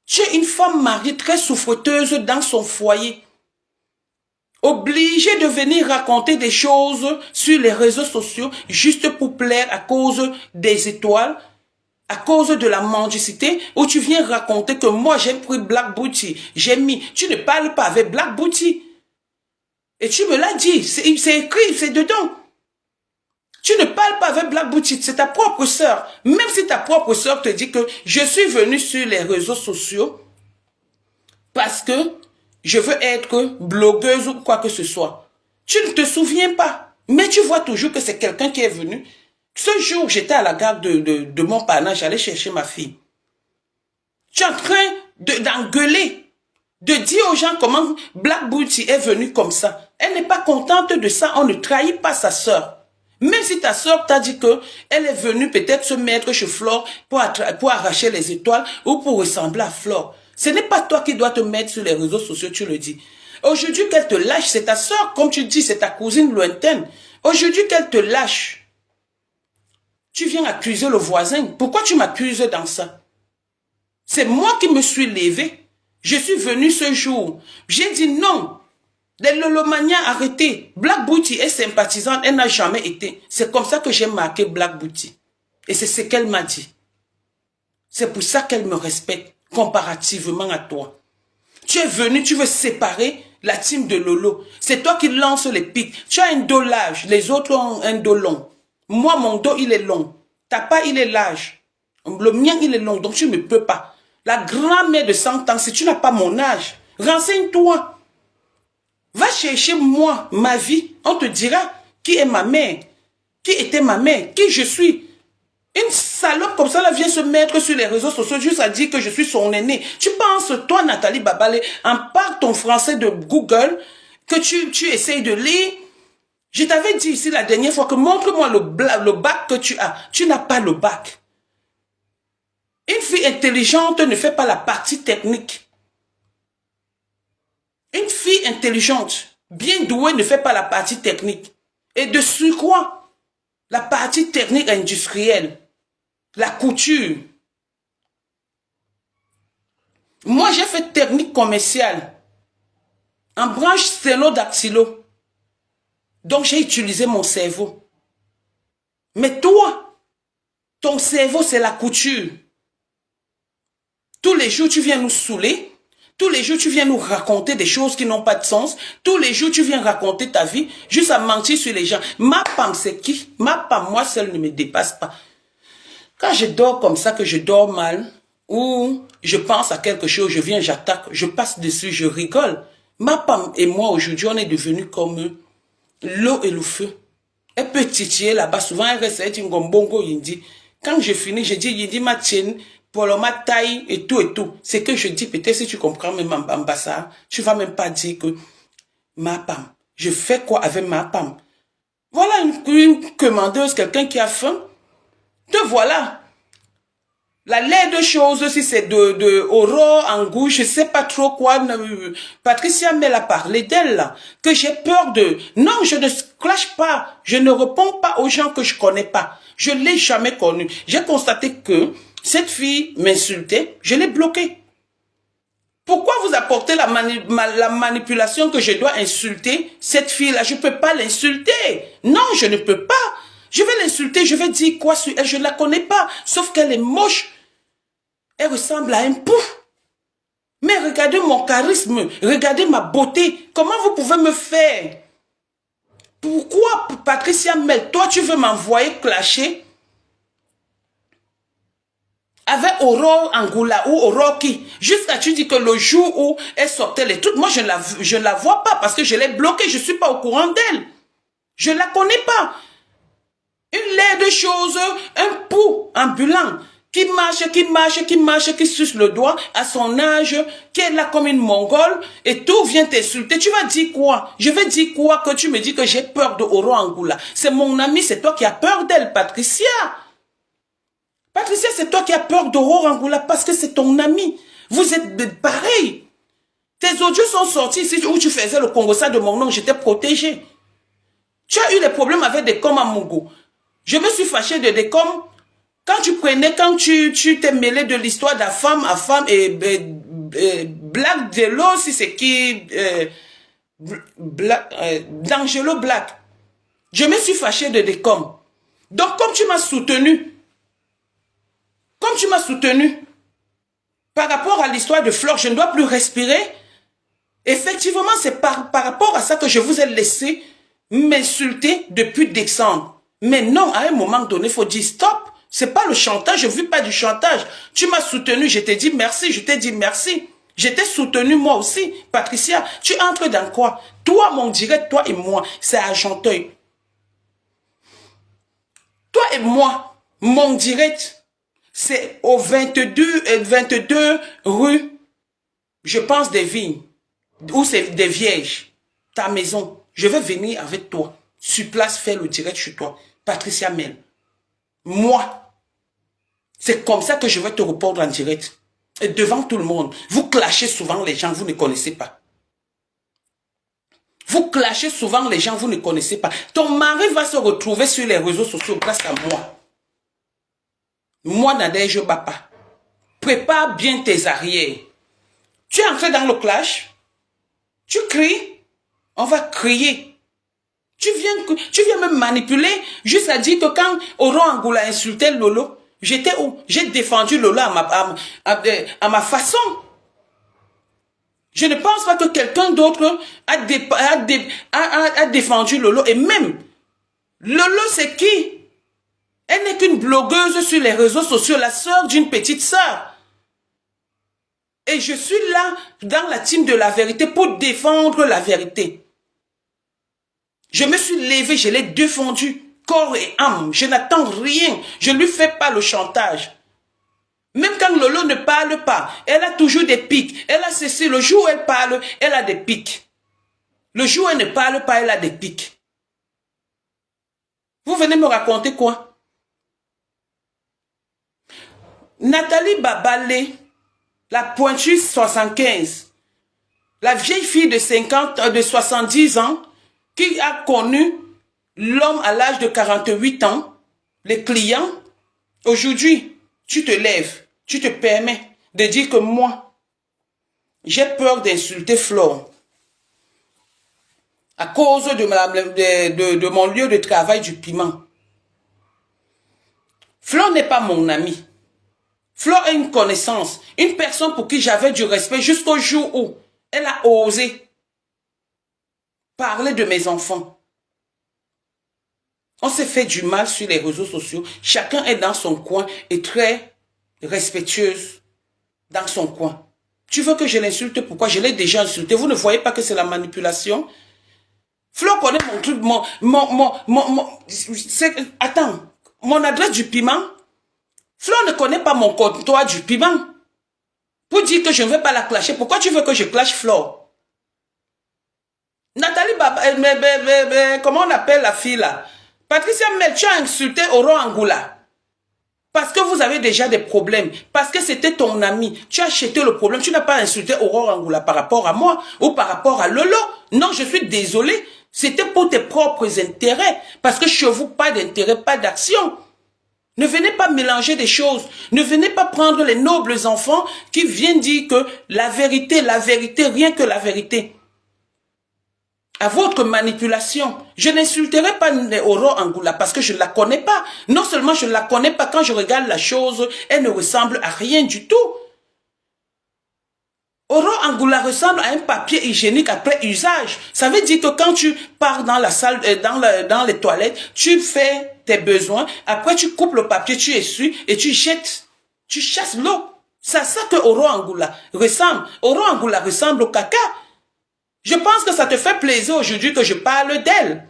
Tu es une femme mariée très souffreteuse dans son foyer. Obligée de venir raconter des choses sur les réseaux sociaux juste pour plaire à cause des étoiles, à cause de la mendicité, où tu viens raconter que moi j'ai pris Black Booty, j'ai mis, tu ne parles pas avec Black Booty. Et tu me l'as dit, c'est écrit, c'est dedans. Tu ne parles pas avec Black Booty, c'est ta propre sœur. Même si ta propre sœur te dit que je suis venue sur les réseaux sociaux parce que je veux être blogueuse ou quoi que ce soit. Tu ne te souviens pas, mais tu vois toujours que c'est quelqu'un qui est venu. Ce jour, j'étais à la gare de Montparnasse, j'allais chercher ma fille. Tu es en train d'engueuler, de dire aux gens comment Black Booty est venue comme ça. Elle n'est pas contente de ça, on ne trahit pas sa sœur. Même si ta sœur t'a dit qu'elle est venue peut-être se mettre chez Flore pour arracher les étoiles ou pour ressembler à Flore. Ce n'est pas toi qui dois te mettre sur les réseaux sociaux, tu le dis. Aujourd'hui qu'elle te lâche, c'est ta sœur, comme tu dis, c'est ta cousine lointaine. Aujourd'hui qu'elle te lâche, tu viens accuser le voisin. Pourquoi tu m'accuses dans ça? C'est moi qui me suis levé. Je suis venu ce jour. J'ai dit non. Les Lolomania arrêtez. Black Booty est sympathisante, elle n'a jamais été. C'est comme ça que j'ai marqué Black Booty. Et c'est ce qu'elle m'a dit. C'est pour ça qu'elle me respecte comparativement à toi. Tu es venu, tu veux séparer la team de Lolo. C'est toi qui lances les pics. Tu as un dos large, les autres ont un dos long. Moi, mon dos, il est long. Ta pas, il est large. Le mien, il est long, donc tu ne peux pas. La grand-mère de 100 ans, si tu n'as pas mon âge, renseigne-toi. Va chercher moi, ma vie. On te dira qui est ma mère, qui était ma mère, qui je suis. Une salope comme ça, là, vient se mettre sur les réseaux sociaux juste à dire que je suis son aîné. Tu penses, toi, Nathalie Babale, en part ton français de Google, que tu essayes de lire. Je t'avais dit ici la dernière fois que montre-moi le bac que tu as. Tu n'as pas le bac. Une fille intelligente ne fait pas la partie technique. Une fille intelligente, bien douée, ne fait pas la partie technique. Et de surcroît, la partie technique industrielle, la couture. Moi, j'ai fait technique commerciale en branche sténodactylo. Donc, j'ai utilisé mon cerveau. Mais toi, ton cerveau, c'est la couture. Tous les jours, tu viens nous saouler. Tous les jours, tu viens nous raconter des choses qui n'ont pas de sens. Tous les jours, tu viens raconter ta vie, juste à mentir sur les gens. Ma femme, c'est qui? Ma femme, moi seule, ne me dépasse pas. Quand je dors comme ça, que je dors mal, ou je pense à quelque chose, je viens, j'attaque, je passe dessus, je rigole. Ma femme et moi, aujourd'hui, on est devenus comme l'eau et le feu. Elle peut titiller là-bas. Souvent, elle reste, elle dit, ngombongo, yindi. Quand je finis, je dis, yindi, ma tienne. Pour ma taille et tout et tout. C'est que je dis, peut-être si tu comprends même en bassa, tu vas même pas dire que ma femme, je fais quoi avec ma femme? Voilà une commandeuse, quelqu'un qui a faim. Te voilà. La laide de choses, si c'est de Aurore, Angou, je sais pas trop quoi. Patricia Mel a parlé d'elle, là, que j'ai peur de... Non, je ne clash pas. Je ne réponds pas aux gens que je connais pas. Je l'ai jamais connue. J'ai constaté que cette fille m'insultait, je l'ai bloquée. Pourquoi vous apportez la manipulation que je dois insulter cette fille-là? Je ne peux pas l'insulter. Non, je ne peux pas. Je vais l'insulter, je vais dire quoi sur elle, je ne la connais pas. Sauf qu'elle est moche. Elle ressemble à un pouf. Mais regardez mon charisme, regardez ma beauté. Comment vous pouvez me faire? Pourquoi, Patricia Mel, toi tu veux m'envoyer clasher avec Aurore Angoula ou Aurore qui, jusqu'à tu dis que le jour où elle sortait les trucs, moi je ne la vois pas parce que je l'ai bloquée, je ne suis pas au courant d'elle. Je ne la connais pas. Une laide de choses, un pou ambulant qui suce le doigt à son âge, qui est là comme une mongole, et tout vient t'insulter. Tu vas dire quoi? Je vais dire quoi que tu me dis que j'ai peur de Oro Angoula? C'est mon ami, c'est toi qui as peur d'elle, Patricia. Patricia, c'est toi qui as peur d'Oro Angoula parce que c'est ton ami. Vous êtes pareil. Tes audios sont sortis ici où tu faisais le Congo-ça de mon nom, j'étais protégé. Tu as eu des problèmes avec des coms à Mogo. Je me suis fâché de des coms. Quand tu t'es mêlé de l'histoire de femme à femme et Black Delo, si c'est qui, D'Angelo Black. Je me suis fâché de des coms. Donc, comme tu m'as soutenu, par rapport à l'histoire de Flore, je ne dois plus respirer. Effectivement, c'est par rapport à ça que je vous ai laissé m'insulter depuis décembre. Mais non, à un moment donné, il faut dire stop. C'est pas le chantage, je ne vis pas du chantage. Tu m'as soutenu, je t'ai dit merci, je t'ai dit merci. Je t'ai soutenu moi aussi. Patricia, tu entres dans quoi? Toi, mon direct, toi et moi, c'est à Argenteuil. Toi et moi, mon direct, c'est au 22 rue, je pense, des Vignes, où c'est des Vierges, ta maison. Je vais venir avec toi, sur place, faire le direct chez toi. Patricia Mel. Moi, c'est comme ça que je vais te répondre en direct. Et devant tout le monde. Vous clashez souvent les gens, vous ne connaissez pas. Vous clashez souvent les gens, vous ne connaissez pas. Ton mari va se retrouver sur les réseaux sociaux grâce à moi. Moi, Nadège Bapa. Prépare bien tes arrières. Tu es entré dans le clash. Tu cries. On va crier. Tu viens me manipuler jusqu'à dire que quand Oro Angoula a insulté Lolo, j'étais où? J'ai défendu Lolo à ma façon. Je ne pense pas que quelqu'un d'autre a défendu Lolo. Et même, Lolo c'est qui? Elle n'est qu'une blogueuse sur les réseaux sociaux, la sœur d'une petite sœur. Et je suis là, dans la team de la vérité, pour défendre la vérité. Je me suis levé, je l'ai défendu, corps et âme. Je n'attends rien, je ne lui fais pas le chantage. Même quand Lolo ne parle pas, elle a toujours des pics. Elle a cessé, le jour où elle parle, elle a des pics. Le jour où elle ne parle pas, elle a des pics. Vous venez me raconter quoi? Nathalie Babalé, la pointue 75, la vieille fille de 70 ans, qui a connu l'homme à l'âge de 48 ans, les clients, aujourd'hui, tu te lèves, tu te permets de dire que moi, j'ai peur d'insulter Flore à cause de mon lieu de travail du piment. Flore n'est pas mon ami. Flore est une connaissance, une personne pour qui j'avais du respect jusqu'au jour où elle a osé parler de mes enfants. On s'est fait du mal sur les réseaux sociaux. Chacun est dans son coin et très respectueuse dans son coin. Tu veux que je l'insulte? Pourquoi? Je l'ai déjà insulté. Vous ne voyez pas que c'est la manipulation? Flore connaît mon truc, attends, mon adresse du piment. Flore ne connaît pas mon comptoir du piment. Pour dire que je ne vais pas la clasher, pourquoi tu veux que je clash Flore? Nathalie comment on appelle la fille là? Patricia Mel, tu as insulté Oro Angoula. Parce que vous avez déjà des problèmes. Parce que c'était ton ami. Tu as acheté le problème. Tu n'as pas insulté Oro Angoula par rapport à moi ou par rapport à Lolo. Non, je suis désolé. C'était pour tes propres intérêts. Parce que chez vous, pas d'intérêt, pas d'action. Ne venez pas mélanger des choses. Ne venez pas prendre les nobles enfants qui viennent dire que la vérité, rien que la vérité. À votre manipulation, je n'insulterai pas Oro Angoula parce que je ne la connais pas. Non seulement je ne la connais pas, quand je regarde la chose, elle ne ressemble à rien du tout. Oro Angoula ressemble à un papier hygiénique après usage. Ça veut dire que quand tu pars dans la salle, dans les toilettes, tu fais tes besoins, après tu coupes le papier, tu essuies et tu jettes. Tu chasses l'eau. C'est à ça que Oro Angoula ressemble. Oro Angoula ressemble au caca. Je pense que ça te fait plaisir aujourd'hui que je parle d'elle.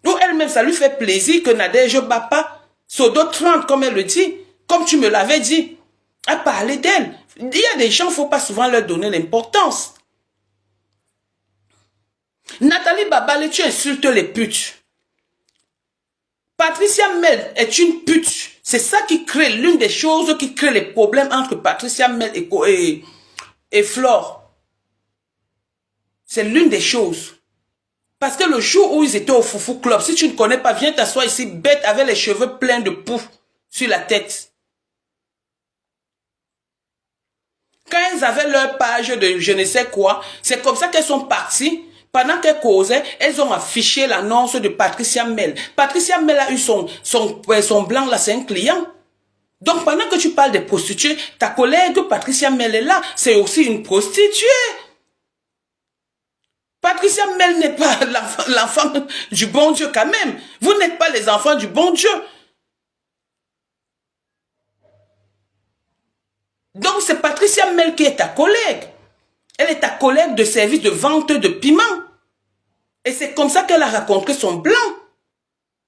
Ou elle-même, ça lui fait plaisir que Nadège Bapa, Sodo 30, comme elle le dit, comme tu me l'avais dit, à parler d'elle. Il y a des gens, il ne faut pas souvent leur donner l'importance. Nathalie Babale, tu insultes les putes. Patricia Mel est une pute. C'est ça qui crée, l'une des choses qui crée les problèmes entre Patricia Mel et Flore. C'est l'une des choses. Parce que le jour où ils étaient au Foufou Club, si tu ne connais pas, viens t'asseoir ici, bête, avec les cheveux pleins de poux sur la tête. Quand elles avaient leur page de je ne sais quoi, c'est comme ça qu'elles sont parties. Pendant qu'elles causaient, elles ont affiché l'annonce de Patricia Mel. Patricia Mel a eu son blanc, là, c'est un client. Donc pendant que tu parles des prostituées, ta collègue Patricia Mel est là, c'est aussi une prostituée. Patricia Mel n'est pas l'enfant du bon Dieu quand même. Vous n'êtes pas les enfants du bon Dieu. Donc c'est Patricia Mel qui est ta collègue. Elle est ta collègue de service de vente de piment. Et c'est comme ça qu'elle a raconté son blanc.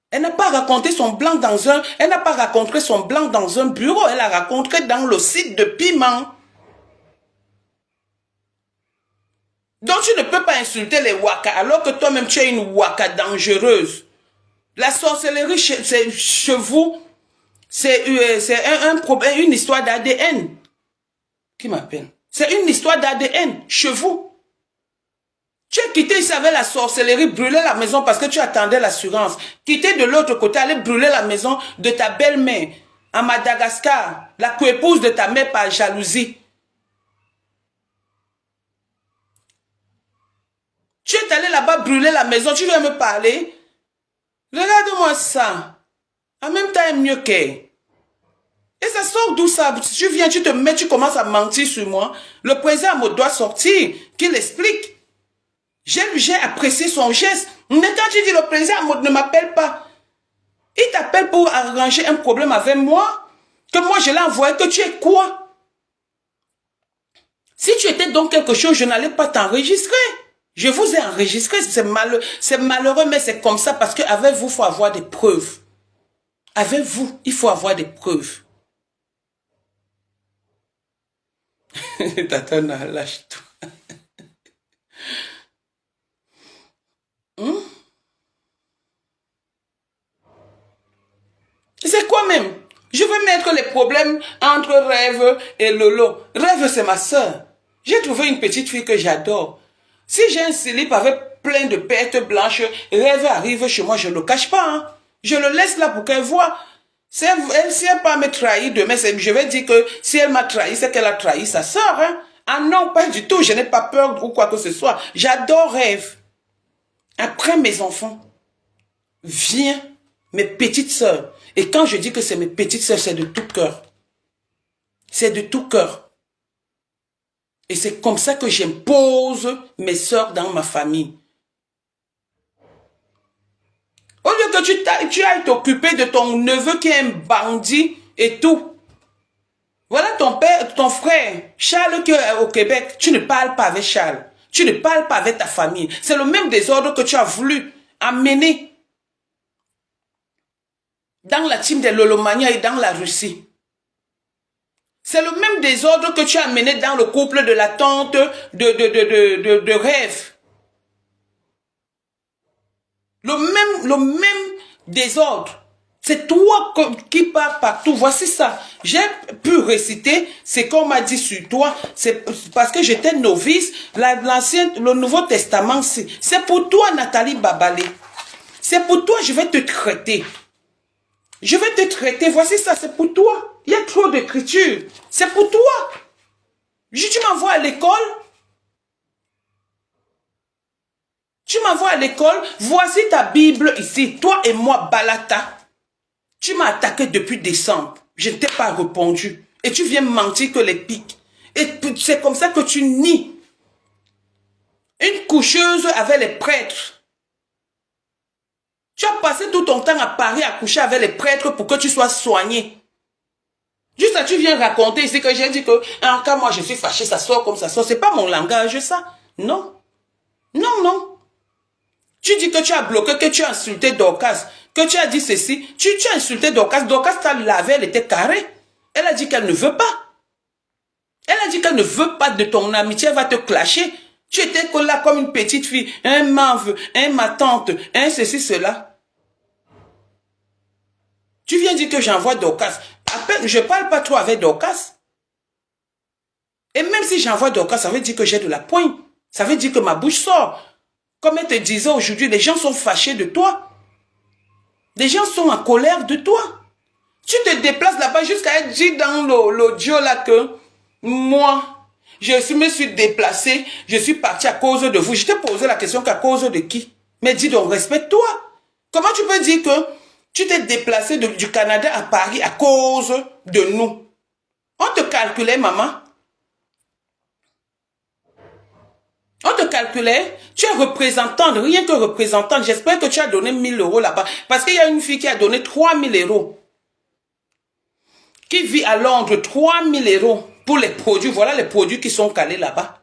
Elle n'a pas raconté son blanc dans un... Elle n'a pas raconté son blanc dans un bureau. Elle a raconté dans le site de piment. Donc tu ne peux pas insulter les Waka alors que toi-même tu es une Waka dangereuse. La sorcellerie chez vous, c'est un problème, une histoire d'ADN. Qui m'appelle? C'est une histoire d'ADN chez vous. Tu as quitté ici avec la sorcellerie, brûler la maison parce que tu attendais l'assurance. Quitter de l'autre côté, aller brûler la maison de ta belle-mère à Madagascar, la coépouse de ta mère par jalousie. Tu es allé là-bas brûler la maison, tu viens me parler. Regarde-moi ça. En même temps, mieux qu'elle. Et ça sort d'où ça? Tu viens, tu te mets, tu commences à mentir sur moi. Le président me doit sortir, qu'il explique. J'ai apprécié son geste. Mais quand tu dis le président ne m'appelle pas, il t'appelle pour arranger un problème avec moi, que moi je l'ai envoyé, que tu es quoi? Si tu étais donc quelque chose, je n'allais pas t'enregistrer. Je vous ai enregistré, c'est malheureux, mais c'est comme ça parce qu'avec vous, il faut avoir des preuves. Avec vous, il faut avoir des preuves. Tatana, lâche-toi. C'est quoi même? Je veux mettre les problèmes entre Rêve et Lolo. Rêve, c'est ma soeur. J'ai trouvé une petite fille que j'adore. Si j'ai un slip avec plein de pertes blanches, Rêve arrive chez moi, je ne le cache pas. Hein. Je le laisse là pour qu'elle voie. Si elle ne pas me trahir demain, je vais dire que si elle m'a trahi, c'est qu'elle a trahi sa soeur. Hein. Ah non, pas du tout. Je n'ai pas peur ou quoi que ce soit. J'adore Rêve. Après mes enfants, viens mes petites sœurs. Et quand je dis que c'est mes petites sœurs, c'est de tout cœur. C'est de tout cœur. Et c'est comme ça que j'impose mes sœurs dans ma famille. Au lieu que tu ailles t'occuper de ton neveu qui est un bandit et tout. Voilà ton frère, Charles qui est au Québec. Tu ne parles pas avec Charles. Tu ne parles pas avec ta famille. C'est le même désordre que tu as voulu amener dans la team de Lolomania et dans la Russie. C'est le même désordre que tu as amené dans le couple de la tante de Rêve. Le même désordre. C'est toi qui pars partout. Voici ça. J'ai pu réciter ce qu'on m'a dit sur toi. C'est parce que j'étais novice. Le Nouveau Testament, c'est pour toi, Nathalie Babale. C'est pour toi, je vais te traiter. Je vais te traiter. Voici ça, c'est pour toi. Il y a trop d'écriture. C'est pour toi. Tu m'envoies à l'école. Tu m'envoies à l'école. Voici ta Bible ici. Toi et moi, Balata. Tu m'as attaqué depuis décembre. Je ne t'ai pas répondu. Et tu viens me mentir que les pics. Et c'est comme ça que tu nies. Une coucheuse avec les prêtres. Tu as passé tout ton temps à Paris à coucher avec les prêtres pour que tu sois soigné. Juste là, tu viens raconter ici que j'ai dit que quand moi je suis fâché, ça sort comme ça sort. C'est pas mon langage, ça. Non. Non, non. Tu dis que tu as bloqué, que tu as insulté Dorcas, que tu as dit ceci. Tu as insulté Dorcas. Dorcas t'a lavé, elle était carrée. Elle a dit qu'elle ne veut pas. Elle a dit qu'elle ne veut pas de ton amitié, elle va te clasher. Tu étais là comme une petite fille, ma tante, ceci, cela. Tu viens dire que j'envoie Dorcas. À peine, je ne parle pas trop avec Dorcas. Et même si j'envoie Dorcas, ça veut dire que j'ai de la poigne. Ça veut dire que ma bouche sort. Comme elle te disait aujourd'hui, les gens sont fâchés de toi. Les gens sont en colère de toi. Tu te déplaces là-bas jusqu'à dire dans l'audio là que moi, me suis déplacé, je suis parti à cause de vous. Je t'ai posé la question qu'à cause de qui? Mais dis donc, respecte-toi. Comment tu peux dire que tu t'es déplacé du Canada à Paris à cause de nous? On te calculait, maman. On te calculait, tu es représentante, rien que représentante. J'espère que tu as donné 1000 euros là-bas. Parce qu'il y a une fille qui a donné 3000 euros. Qui vit à Londres, 3000 euros pour les produits. Voilà les produits qui sont calés là-bas.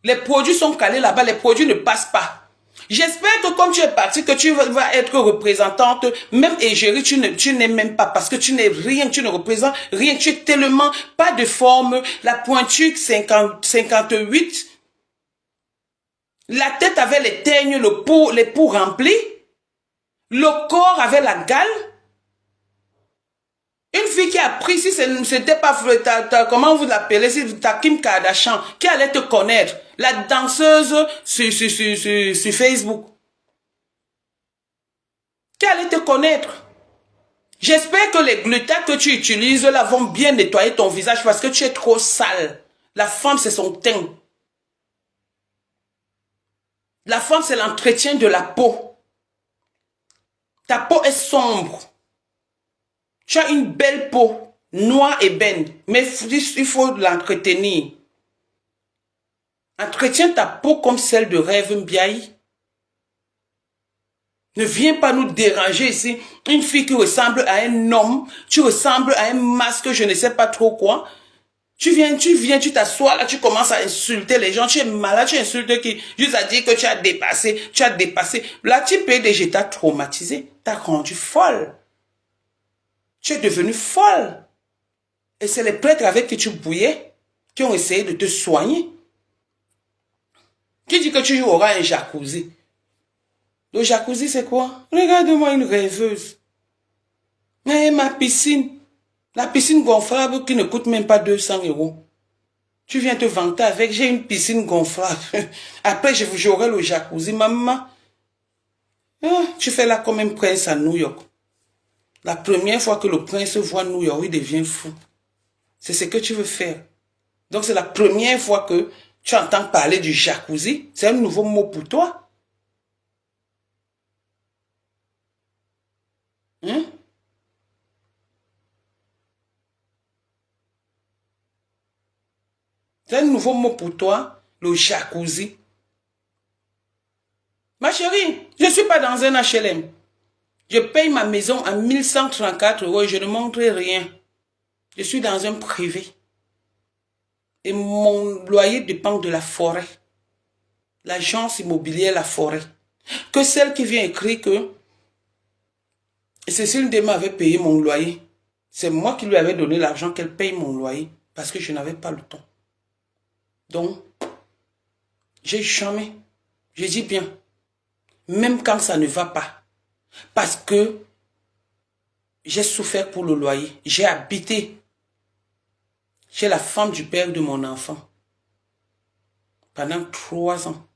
Les produits sont calés là-bas, les produits ne passent pas. J'espère que comme tu es parti, que tu vas être représentante, même égérie, tu n'es même pas, parce que tu n'es rien, tu ne représentes rien, tu es tellement pas de forme, la pointure 58, la tête avait les teignes, les poux remplis, le corps avait la gale. Une fille qui a pris, si c'était pas, comment vous l'appelez, si ta Kim Kardashian, qui allait te connaître, la danseuse sur Facebook, qui allait te connaître. J'espère que les glutins que tu utilises là vont bien nettoyer ton visage parce que tu es trop sale. La femme, c'est son teint. La femme, c'est l'entretien de la peau. Ta peau est sombre. Tu as une belle peau, noire et belle, mais il faut l'entretenir. Entretiens ta peau comme celle de Rêve Mbiaye. Ne viens pas nous déranger ici. Une fille qui ressemble à un homme, tu ressembles à un masque, je ne sais pas trop quoi. Tu viens, tu t'assois là, tu commences à insulter les gens, tu es malade, tu insultes qui, juste à dire que tu as dépassé. Là, tu peux déjà t'as traumatisé, t'as rendu folle. Tu es devenue folle. Et c'est les prêtres avec qui tu bouillais qui ont essayé de te soigner. Qui dit que tu auras un jacuzzi? Le jacuzzi, c'est quoi? Regarde-moi une rêveuse. Mais ma piscine, la piscine gonflable qui ne coûte même pas 200 euros. Tu viens te vanter avec, j'ai une piscine gonflable. Après, j'aurai le jacuzzi. Maman, tu fais là comme un prince à New York. La première fois que le prince voit New York, il devient fou. C'est ce que tu veux faire. Donc, c'est la première fois que tu entends parler du jacuzzi. C'est un nouveau mot pour toi. Hein? C'est un nouveau mot pour toi, le jacuzzi. Ma chérie, je ne suis pas dans un HLM. Je paye ma maison à 1134 euros et je ne montre rien. Je suis dans un privé. Et mon loyer dépend de la forêt. L'agence immobilière La Forêt. Que celle qui vient écrire que Cécile Dema avait payé mon loyer. C'est moi qui lui avais donné l'argent qu'elle paye mon loyer. Parce que je n'avais pas le temps. Donc, j'ai jamais. Je dis bien. Même quand ça ne va pas. Parce que j'ai souffert pour le loyer. J'ai habité chez la femme du père de mon enfant. Pendant 3 ans.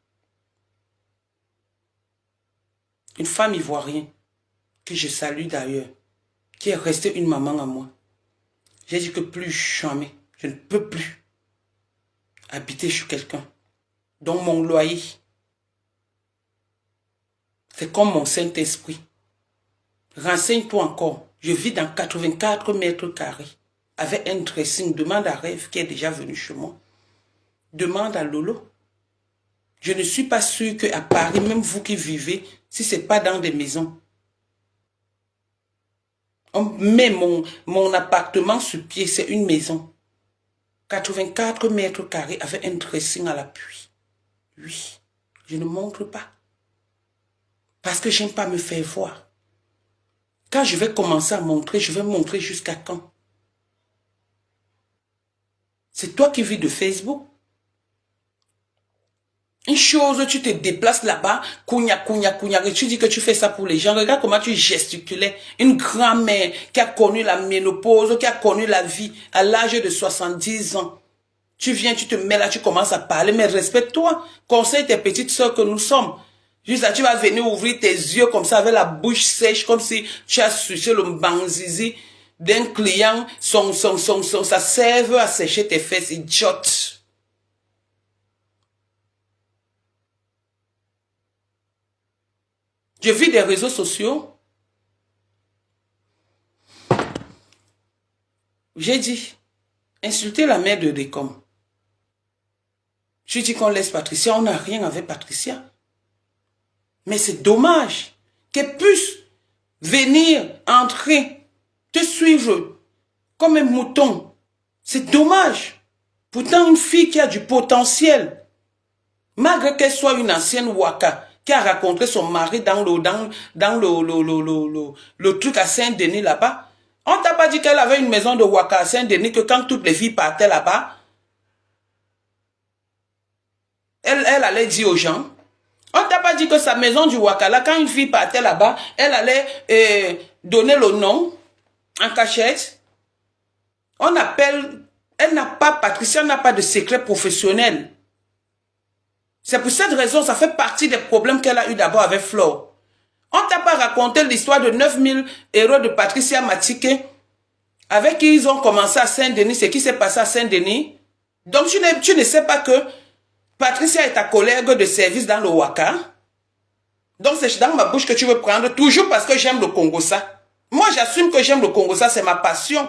Une femme ivoirienne. Que je salue d'ailleurs. Qui est restée une maman à moi. J'ai dit que plus jamais. Je ne peux plus habiter chez quelqu'un. Donc mon loyer. C'est comme mon Saint-Esprit. Renseigne-toi encore. Je vis dans 84 mètres carrés. Avec un dressing. Demande à Rêve qui est déjà venu chez moi. Demande à Lolo. Je ne suis pas sûr qu'à Paris, même vous qui vivez, si ce n'est pas dans des maisons, on met mon appartement sur pied, c'est une maison. 84 mètres carrés avec un dressing à l'appui. Oui, je ne montre pas. Parce que je n'aime pas me faire voir. Quand je vais commencer à montrer, je vais montrer jusqu'à quand? C'est toi qui vis de Facebook. Une chose, tu te déplaces là-bas, et tu dis que tu fais ça pour les gens. Regarde comment tu gesticulais. Une grand-mère qui a connu la ménopause, qui a connu la vie à l'âge de 70 ans. Tu viens, tu te mets là, tu commences à parler, mais respecte-toi. Conseille tes petites sœurs que nous sommes. Juste là, tu vas venir ouvrir tes yeux comme ça, avec la bouche sèche, comme si tu as sucé le banzizi d'un client, ça serve à sécher tes fesses, idiote. Je vis des réseaux sociaux. J'ai dit, insulter la mère de Décom. Je dis qu'on laisse Patricia, on n'a rien avec Patricia. Mais c'est dommage qu'elle puisse venir, entrer, te suivre comme un mouton. C'est dommage. Pourtant, une fille qui a du potentiel, malgré qu'elle soit une ancienne Waka, qui a rencontré son mari dans le truc à Saint-Denis là-bas. On t'a pas dit qu'elle avait une maison de Waka à Saint-Denis, que quand toutes les filles partaient là-bas, elle allait dire aux gens. On t'a pas dit que sa maison du Waka, là, quand une fille partait là-bas, elle allait donner le nom en cachette. On appelle, elle n'a pas, Patricia n'a pas de secret professionnel. C'est pour cette raison, ça fait partie des problèmes qu'elle a eu d'abord avec Flore. On t'a pas raconté l'histoire de 9000 euros de Patricia Matike, avec qui ils ont commencé à Saint-Denis, ce qui s'est passé à Saint-Denis. Donc tu ne sais pas que Patricia est ta collègue de service dans le Waka. Donc c'est dans ma bouche que tu veux prendre, toujours parce que j'aime le Congo-ça. Moi j'assume que j'aime le Congo-ça, c'est ma passion.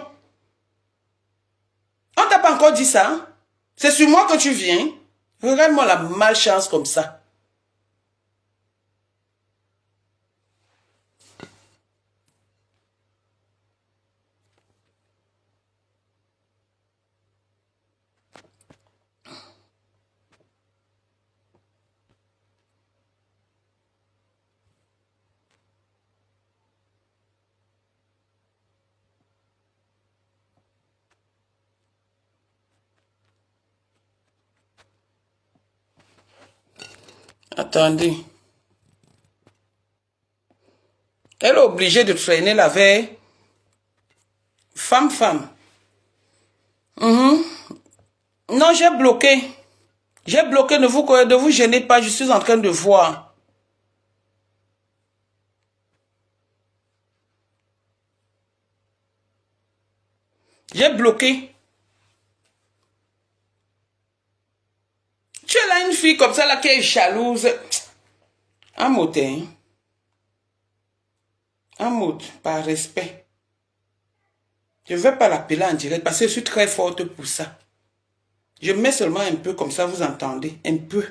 On t'a pas encore dit ça. C'est sur moi que tu viens. Regarde-moi la malchance comme ça. Attendez. Elle est obligée de traîner la veille. Femme. Non, j'ai bloqué. J'ai bloqué, ne vous gênez pas, je suis en train de voir. J'ai bloqué. Tu es là une fille comme ça là qui est jalouse. Un mot, hein. Un mot, par respect. Je ne vais pas l'appeler en direct parce que je suis très forte pour ça. Je mets seulement un peu comme ça, vous entendez. Un peu.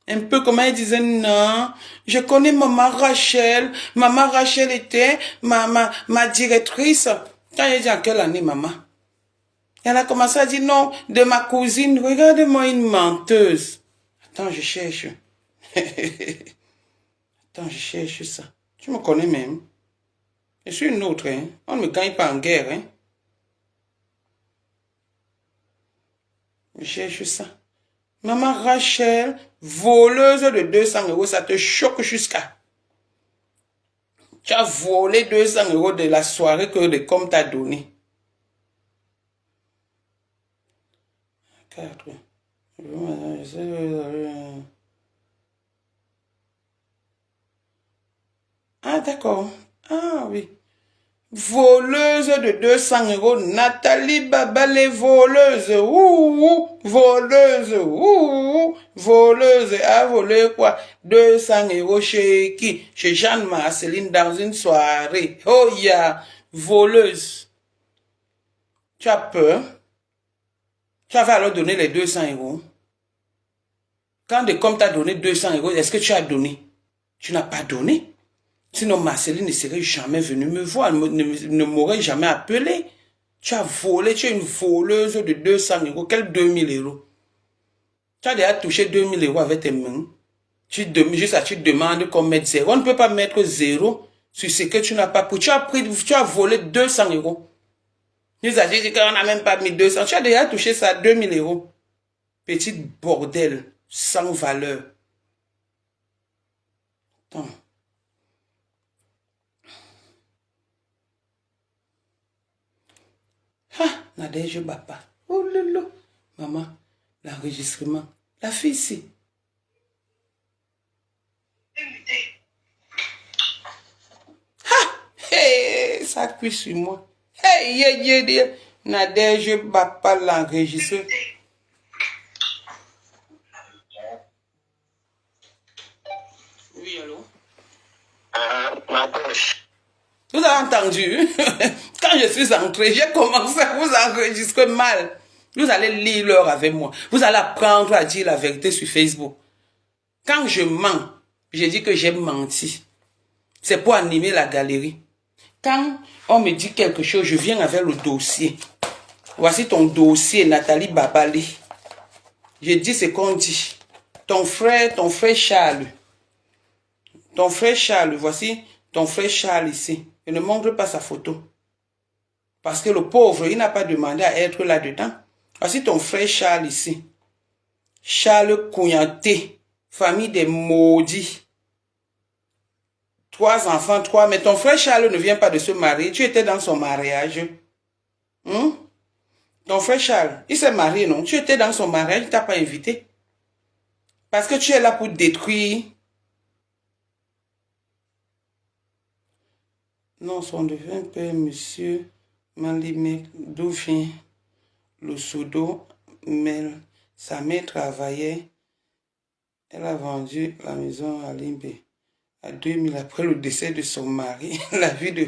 Un peu comme elle disait, non, je connais maman Rachel. Maman Rachel était ma directrice. Quand elle dit en quelle année, maman? Elle a commencé à dire non, de ma cousine. Regarde-moi une menteuse. Attends, je cherche. Attends, je cherche ça. Tu me connais même. Je suis une autre, hein. On ne me gagne pas en guerre, hein. Je cherche ça. Maman Rachel, voleuse de 200 euros, ça te choque jusqu'à. Tu as volé 200 euros de la soirée que le com t'a donné. 4. Ah, d'accord. Ah, oui. Voleuse de 200 euros. Nathalie Babalé, voleuse. Ouh, voleuse. Ouh, voleuse. A volé quoi? 200 euros chez qui? Chez Jeanne-Marceline dans une soirée. Oh, yeah. Voleuse. Tu as peur? Tu avais alors donné les 200 euros. Quand de comme t'a donné 200 euros, est-ce que tu as donné? Tu n'as pas donné. Sinon, Marceline ne serait jamais venue me voir, ne m'aurait jamais appelé. Tu as volé, tu es une voleuse de 200 euros. Quel 2000 euros? Tu as déjà touché 2000 euros avec tes mains. Tu demandes qu'on mette zéro. On ne peut pas mettre zéro sur ce que tu n'as pas pris. Tu as volé 200 euros. Nous avons dit qu'on n'a même pas mis 200. Tu as déjà touché ça, 2000 euros. Petit bordel, sans valeur. Attends. Ah, Nadège Bapa. Oh lolo. Maman, l'enregistrement. La fille ici. Hey, ça cuit sur moi. Hey, Nadège Bapa l'enregistrement. Oui, allô? Vous avez entendu? Quand je suis entrée, j'ai commencé à vous enregistrer mal. Vous allez lire l'heure avec moi. Vous allez apprendre à dire la vérité sur Facebook. Quand je mens, j'ai dit que j'ai menti. C'est pour animer la galerie. Quand on me dit quelque chose, je viens avec le dossier. Voici ton dossier, Nathalie Babali. Je dis ce qu'on dit. Ton frère Charles. Ton frère Charles, voici ton frère Charles ici. Je ne montre pas sa photo. Parce que le pauvre, il n'a pas demandé à être là-dedans. Voici ton frère Charles ici. Charles Kounyanté, famille des maudits. 3 enfants, 3. Mais ton frère Charles ne vient pas de se marier. Tu étais dans son mariage. Ton frère Charles, il s'est marié, non? Tu étais dans son mariage, il ne t'a pas invité. Parce que tu es là pour détruire. Non, son devient père, monsieur Malimek, d'où vient le pseudo, mais sa mère travaillait. Elle a vendu la maison à Limbé à 2000 après le décès de son mari. La vie de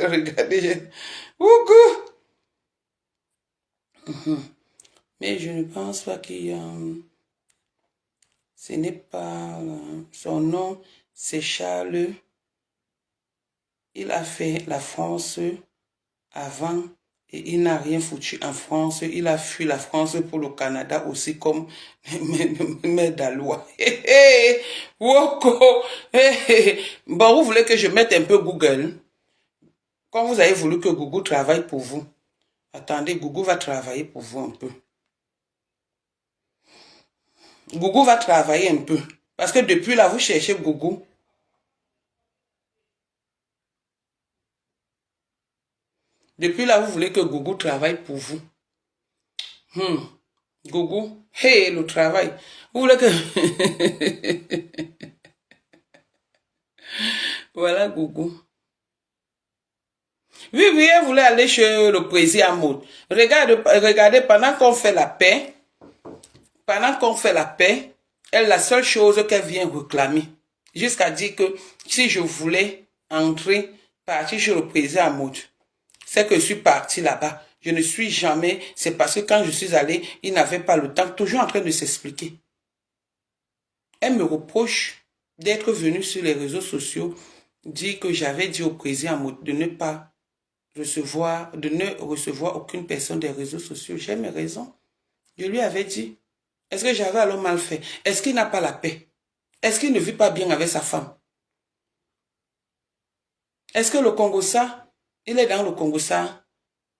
regardez, coucou. Mais je ne pense pas qu'il y a... Ce n'est pas... Son nom, c'est Charles. Il a fait la France avant et il n'a rien foutu en France. Il a fui la France pour le Canada aussi comme Medalois. Woko. Bon, vous voulez que je mette un peu Google? Quand vous avez voulu que Google travaille pour vous. Attendez, Google va travailler pour vous un peu. Google va travailler un peu. Parce que depuis là, vous cherchez Google. Depuis là, vous voulez que Google travaille pour vous. Google, hey, le travail. Vous voulez que... Voilà Google. Oui, elle voulait aller chez le président Maud. Regardez, pendant qu'on fait la paix, elle, la seule chose qu'elle vient réclamer, jusqu'à dire que si je voulais entrer, partir chez le président Maud, c'est que je suis parti là-bas. Je ne suis jamais... C'est parce que quand je suis allé, il n'avait pas le temps. Toujours en train de s'expliquer. Elle me reproche d'être venue sur les réseaux sociaux, dire que j'avais dit au président de ne pas recevoir, de ne recevoir aucune personne des réseaux sociaux. J'ai mes raisons. Je lui avais dit. Est-ce que j'avais alors mal fait? Est-ce qu'il n'a pas la paix? Est-ce qu'il ne vit pas bien avec sa femme? Est-ce que le Congo-Ça, il est dans le Congo-Ça?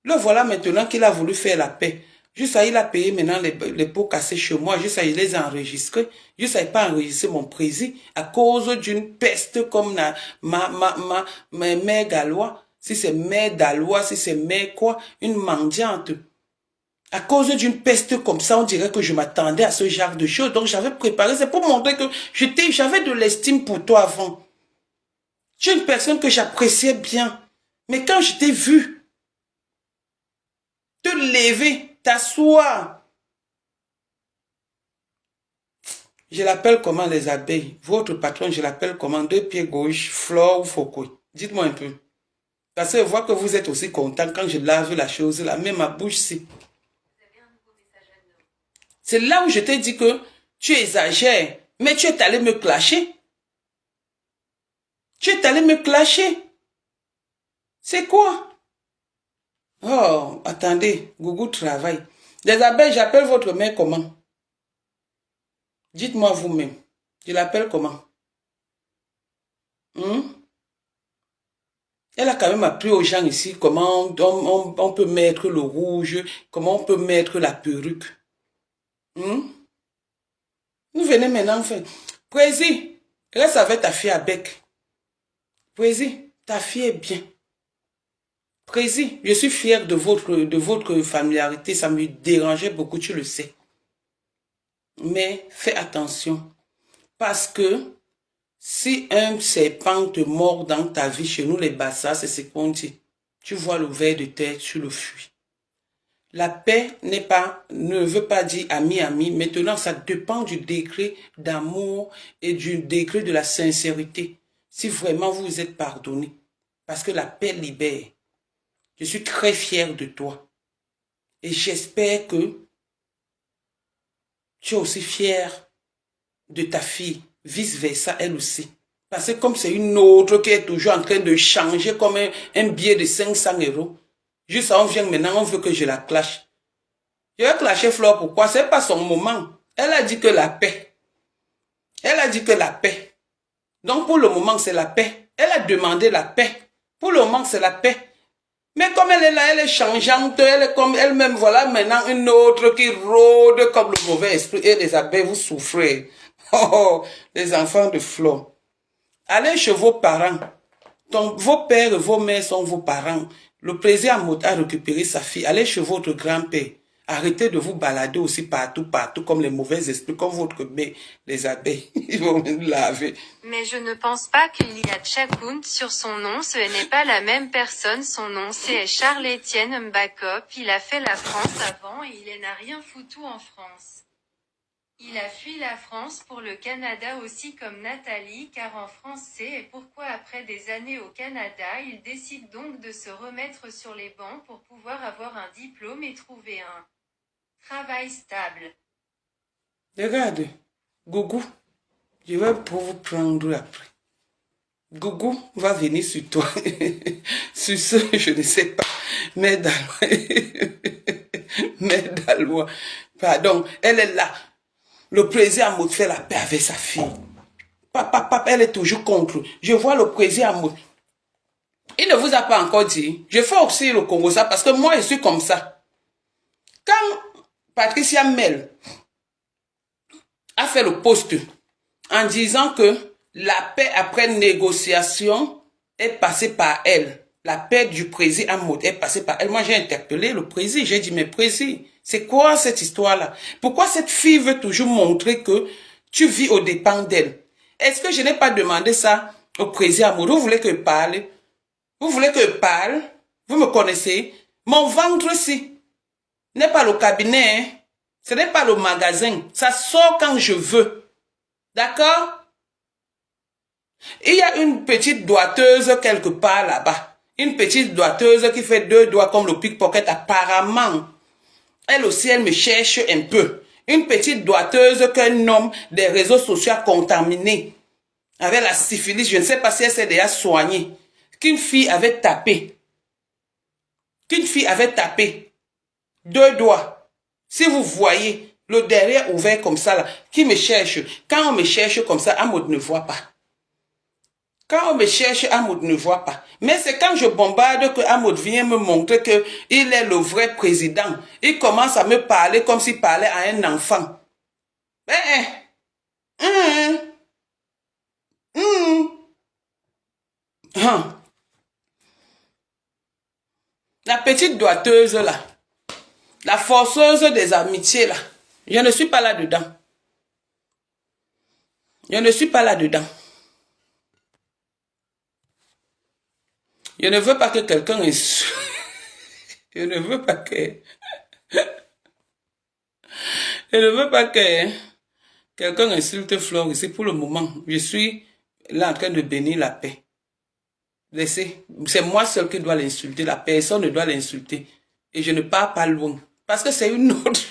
Le voilà maintenant qu'il a voulu faire la paix. Juste ça, il a payé maintenant les pots cassés chez moi. Juste ça, il les a enregistrés. Juste ça, il n'a pas enregistré mon président à cause d'une peste comme ma mère gallois. Si c'est mère Dalois, si c'est mère quoi, une mendiante. À cause d'une peste comme ça, on dirait que je m'attendais à ce genre de choses. Donc j'avais préparé, c'est pour montrer que j'avais de l'estime pour toi avant. Tu es une personne que j'appréciais bien. Mais quand je t'ai vu te lever, t'asseoir, je l'appelle comment les abeilles? Votre patron, je l'appelle comment? 2 pieds gauche, Flore ou Foucault? Dites-moi un peu. Parce que je vois que vous êtes aussi content quand je lave la chose là, même ma bouche si. C'est là où je t'ai dit que tu exagères, mais tu es allé me clasher. Tu es allé me clasher. C'est quoi? Oh, attendez, Google travaille. Les abeilles, j'appelle votre mère comment? Dites-moi vous-même. Je l'appelle comment? Elle a quand même appris aux gens ici comment on peut mettre le rouge, comment on peut mettre la perruque. Hmm? Vous venez maintenant faire. Prési, reste avec ta fille à bec. Prési, ta fille est bien. Prési, je suis fière de votre familiarité. Ça me dérangeait beaucoup, tu le sais. Mais fais attention. Parce que si un serpent te mord dans ta vie, chez nous les Bassa, c'est ce qu'on dit. Tu vois le ver de terre, tu le fuis. La paix ne veut pas dire ami. Maintenant, ça dépend du degré d'amour et du degré de la sincérité. Si vraiment vous vous êtes pardonné. Parce que la paix libère. Je suis très fière de toi. Et j'espère que tu es aussi fière de ta fille. Vice versa, elle aussi. Parce que comme c'est une autre qui est toujours en train de changer comme un billet de 500 €. Juste on vient maintenant, on veut que je la clash. Je vais clasher Flore, pourquoi? C'est pas son moment. Elle a dit que la paix. Elle a dit que la paix. Donc pour le moment, c'est la paix. Elle a demandé la paix. Pour le moment, c'est la paix. Mais comme elle est là, elle est changeante, elle est comme elle-même, voilà maintenant une autre qui rôde comme le mauvais esprit. Et les abeilles, vous souffrez. Oh, les enfants de Flore. Allez chez vos parents. Vos pères et vos mères sont vos parents. Le président a récupéré sa fille. Allez chez votre grand-père. Arrêtez de vous balader aussi partout, comme les mauvais esprits, comme votre mère, les abeilles. Ils vont nous laver. Mais je ne pense pas qu'il y a Tchakoun sur son nom, ce n'est pas la même personne, son nom c'est Charles-Étienne Mbakop, il a fait la France avant et il n'a rien foutu en France. Il a fui la France pour le Canada aussi comme Nathalie, car en France c'est et pourquoi après des années au Canada, il décide donc de se remettre sur les bancs pour pouvoir avoir un diplôme et trouver un travail stable. Regarde, Gougou, je vais pour vous prendre après. Gougou va venir sur toi. Sur ce, je ne sais pas. Mais Dallois. Pardon, elle est là. Le président Amoud fait la paix avec sa fille. Papa, elle est toujours contre. Je vois le président Amoud. Il ne vous a pas encore dit. Je fais aussi le Congo ça parce que moi, je suis comme ça. Quand Patricia Mel a fait le poste en disant que la paix après négociation est passée par elle. La paix du président Amoud est passée par elle. Moi, j'ai interpellé le président. J'ai dit, mais président, c'est quoi cette histoire-là? Pourquoi cette fille veut toujours montrer que tu vis aux dépens d'elle? Est-ce que je n'ai pas demandé ça au président Amoud? Vous voulez que je parle? Vous voulez que je parle? Vous me connaissez? Mon ventre-ci n'est pas le cabinet, hein? Ce n'est pas le magasin. Ça sort quand je veux. D'accord? Il y a une petite doigteuse quelque part là-bas. Une petite doigteuse qui fait 2 doigts comme le pickpocket apparemment. Elle aussi, elle me cherche un peu. Une petite doigteuse qu'un homme des réseaux sociaux a contaminée. Avec la syphilis, je ne sais pas si elle s'est déjà soignée. Qu'une fille avait tapé. Qu'une fille avait tapé. 2 doigts. Si vous voyez le derrière ouvert comme ça, là, qui me cherche. Quand on me cherche comme ça, Amoud ne voit pas. Quand on me cherche, Amoud ne voit pas. Mais c'est quand je bombarde que Amoud vient me montrer qu'il est le vrai président. Il commence à me parler comme s'il parlait à un enfant. La petite doigteuse là. La forceuse des amitiés là. Je ne suis pas là-dedans. Je ne suis pas là-dedans. Je ne veux pas que quelqu'un insulte. Je ne veux pas que... Je ne veux pas que quelqu'un insulte Flore ici pour le moment. Je suis là en train de bénir la paix. Laissez. C'est moi seul qui dois l'insulter. La personne ne doit l'insulter. Et je ne pars pas loin. Parce que c'est une autre...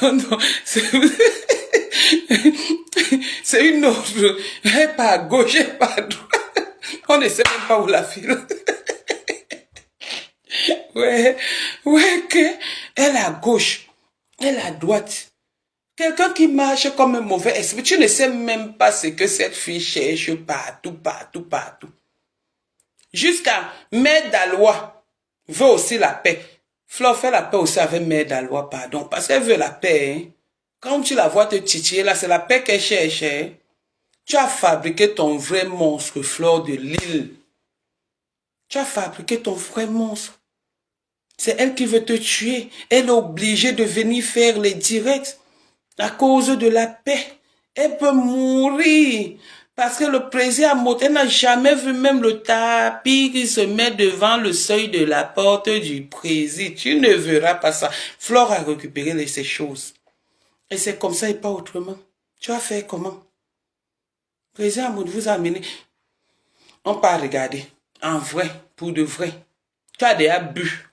Oh non, c'est une autre. Elle n'est pas à gauche, elle n'est pas à droite. On ne sait même pas où la file. Ouais, que elle est à gauche, elle est à droite. Quelqu'un qui marche comme un mauvais esprit, tu ne sais même pas ce que cette fille cherche partout, partout, partout. Jusqu'à Mère Dalois veut aussi la paix. Flore fait la paix aussi avec Mère Dalois, pardon, parce qu'elle veut la paix. Hein. Quand tu la vois te titiller, là, c'est la paix qu'elle cherche. Hein. Tu as fabriqué ton vrai monstre, Flore de Lille. Tu as fabriqué ton vrai monstre. C'est elle qui veut te tuer. Elle est obligée de venir faire les directs à cause de la paix. Elle peut mourir. Parce que le président Moté elle n'a jamais vu même le tapis qui se met devant le seuil de la porte du président. Tu ne verras pas ça. Flore a récupéré ces choses. Et c'est comme ça et pas autrement. Tu vas faire comment? Le président Moté vous a amené. On part regarder. En vrai, pour de vrai. Tu as déjà bu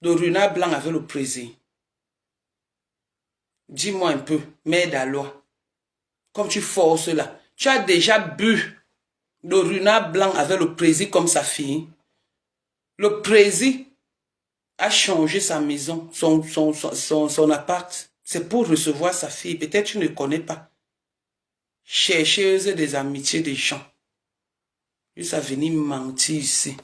le renard blanc avec le président. Dis-moi un peu, Mère Dalois. Comme tu forces là. Tu as déjà bu le renard blanc avec le président comme sa fille. Le président a changé sa maison, son appart. C'est pour recevoir sa fille. Peut-être tu ne connais pas. Chercheuse des amitiés des gens. Juste à venir mentir ici.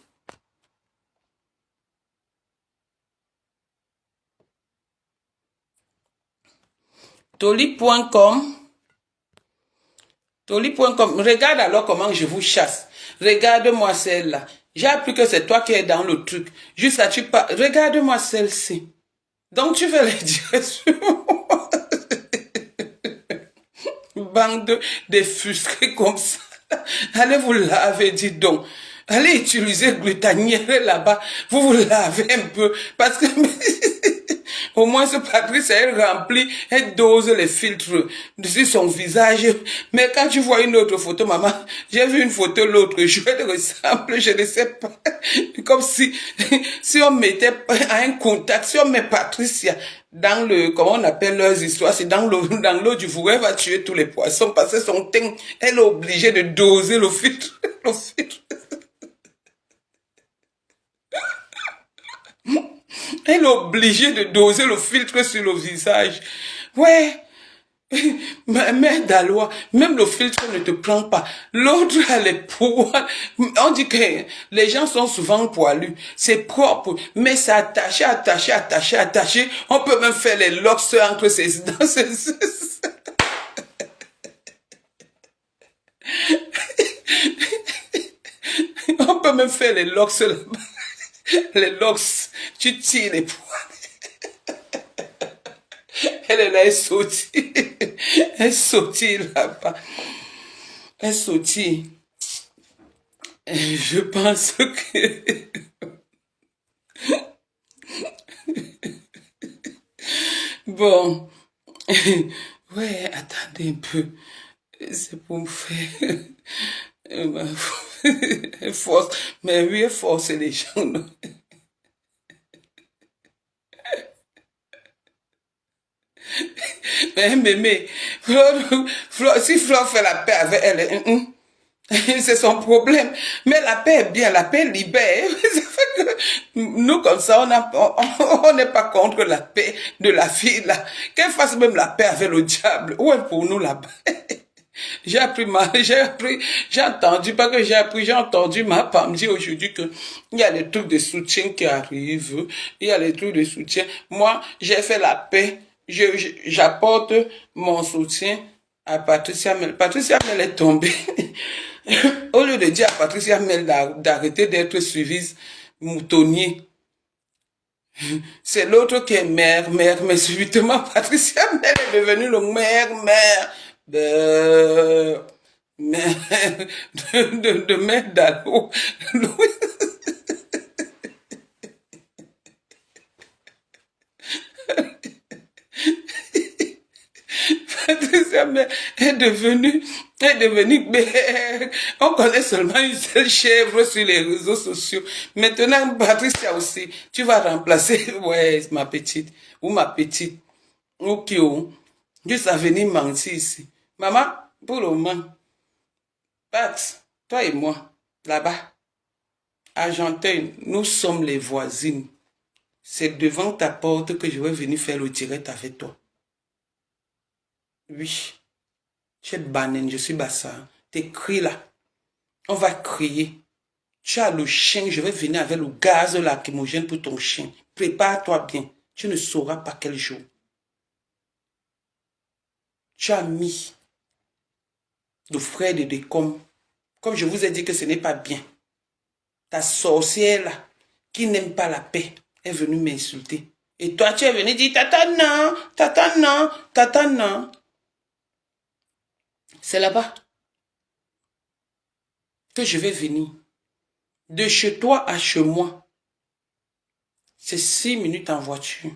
Toli.com. Toli.com. Regarde alors comment je vous chasse. Regarde-moi celle-là. J'ai appris que c'est toi qui es dans le truc. Juste là, tu parles. Regarde-moi celle-ci. Donc, tu veux les dire sur moi. Bande de frustrés comme ça. Allez vous laver, dis donc. Allez utiliser glutanière là-bas. Vous vous lavez un peu. Parce que... Au moins, ce Patrice, elle remplit, elle dose les filtres sur son visage. Mais quand tu vois une autre photo, maman, j'ai vu une photo l'autre jour, elle ressemble, je ne sais pas. Comme si on mettait à un contact, si on met Patricia dans le, comment on appelle leurs histoires, c'est dans l'eau du four, elle va tuer tous les poissons parce que son teint, elle est obligée de doser le filtre. Le filtre. Elle est obligée de doser le filtre sur le visage. Ouais. Mais Dalois, même le filtre ne te prend pas. L'autre, elle est poils. On dit que les gens sont souvent poilus. C'est propre, mais c'est attaché, attaché, attaché, attaché. On peut même faire les locks entre ses dents. On peut même faire les locks là-bas. Les locks, tu tires les poils. Elle est là, elle sautille. Elle sautille là-bas. Elle sautille. Et je pense que... Bon. Ouais, attendez un peu. C'est pour me faire... force. Mais oui, elle force les gens. Non? Mais, si Flore fait la paix avec elle, c'est son problème. Mais la paix est bien, la paix libère. Ça fait que nous, comme ça, on n'est pas contre la paix de la fille, là. Qu'elle fasse même la paix avec le diable. Où est pour nous là-bas? J'ai entendu ma femme dire aujourd'hui que il y a les trucs de soutien qui arrivent, il y a les trucs de soutien. Moi, j'ai fait la paix, j'apporte mon soutien à Patricia Mel. Patricia Mel est tombée. Au lieu de dire à Patricia Mel d'arrêter d'être suivie moutonnier, c'est l'autre qui est mère, mais subitement Patricia Mel est devenue le mère. De Mère Dalois. Patricia est devenue, on connaît seulement une seule chèvre sur les réseaux sociaux. Maintenant, Patricia aussi, tu vas remplacer, ouais, ma petite, ou ma petite, ou qui, juste à venir mentir ici. Maman, pour le moment, Pat, toi et moi, là-bas, Argentine, nous sommes les voisines. C'est devant ta porte que je vais venir faire le direct avec toi. Oui. Tu es banane, je suis bassa. T'es cries là. On va crier. Tu as le chien, je vais venir avec le gaz lacrymogène pour ton chien. Prépare-toi bien. Tu ne sauras pas quel jour. Tu as mis le frère de Décom. Comme je vous ai dit que ce n'est pas bien. Ta sorcière là, qui n'aime pas la paix, est venue m'insulter. Et toi, tu es venu dire, tata non, tata non, tata non. C'est là-bas que je vais venir. De chez toi à chez moi. C'est 6 minutes en voiture.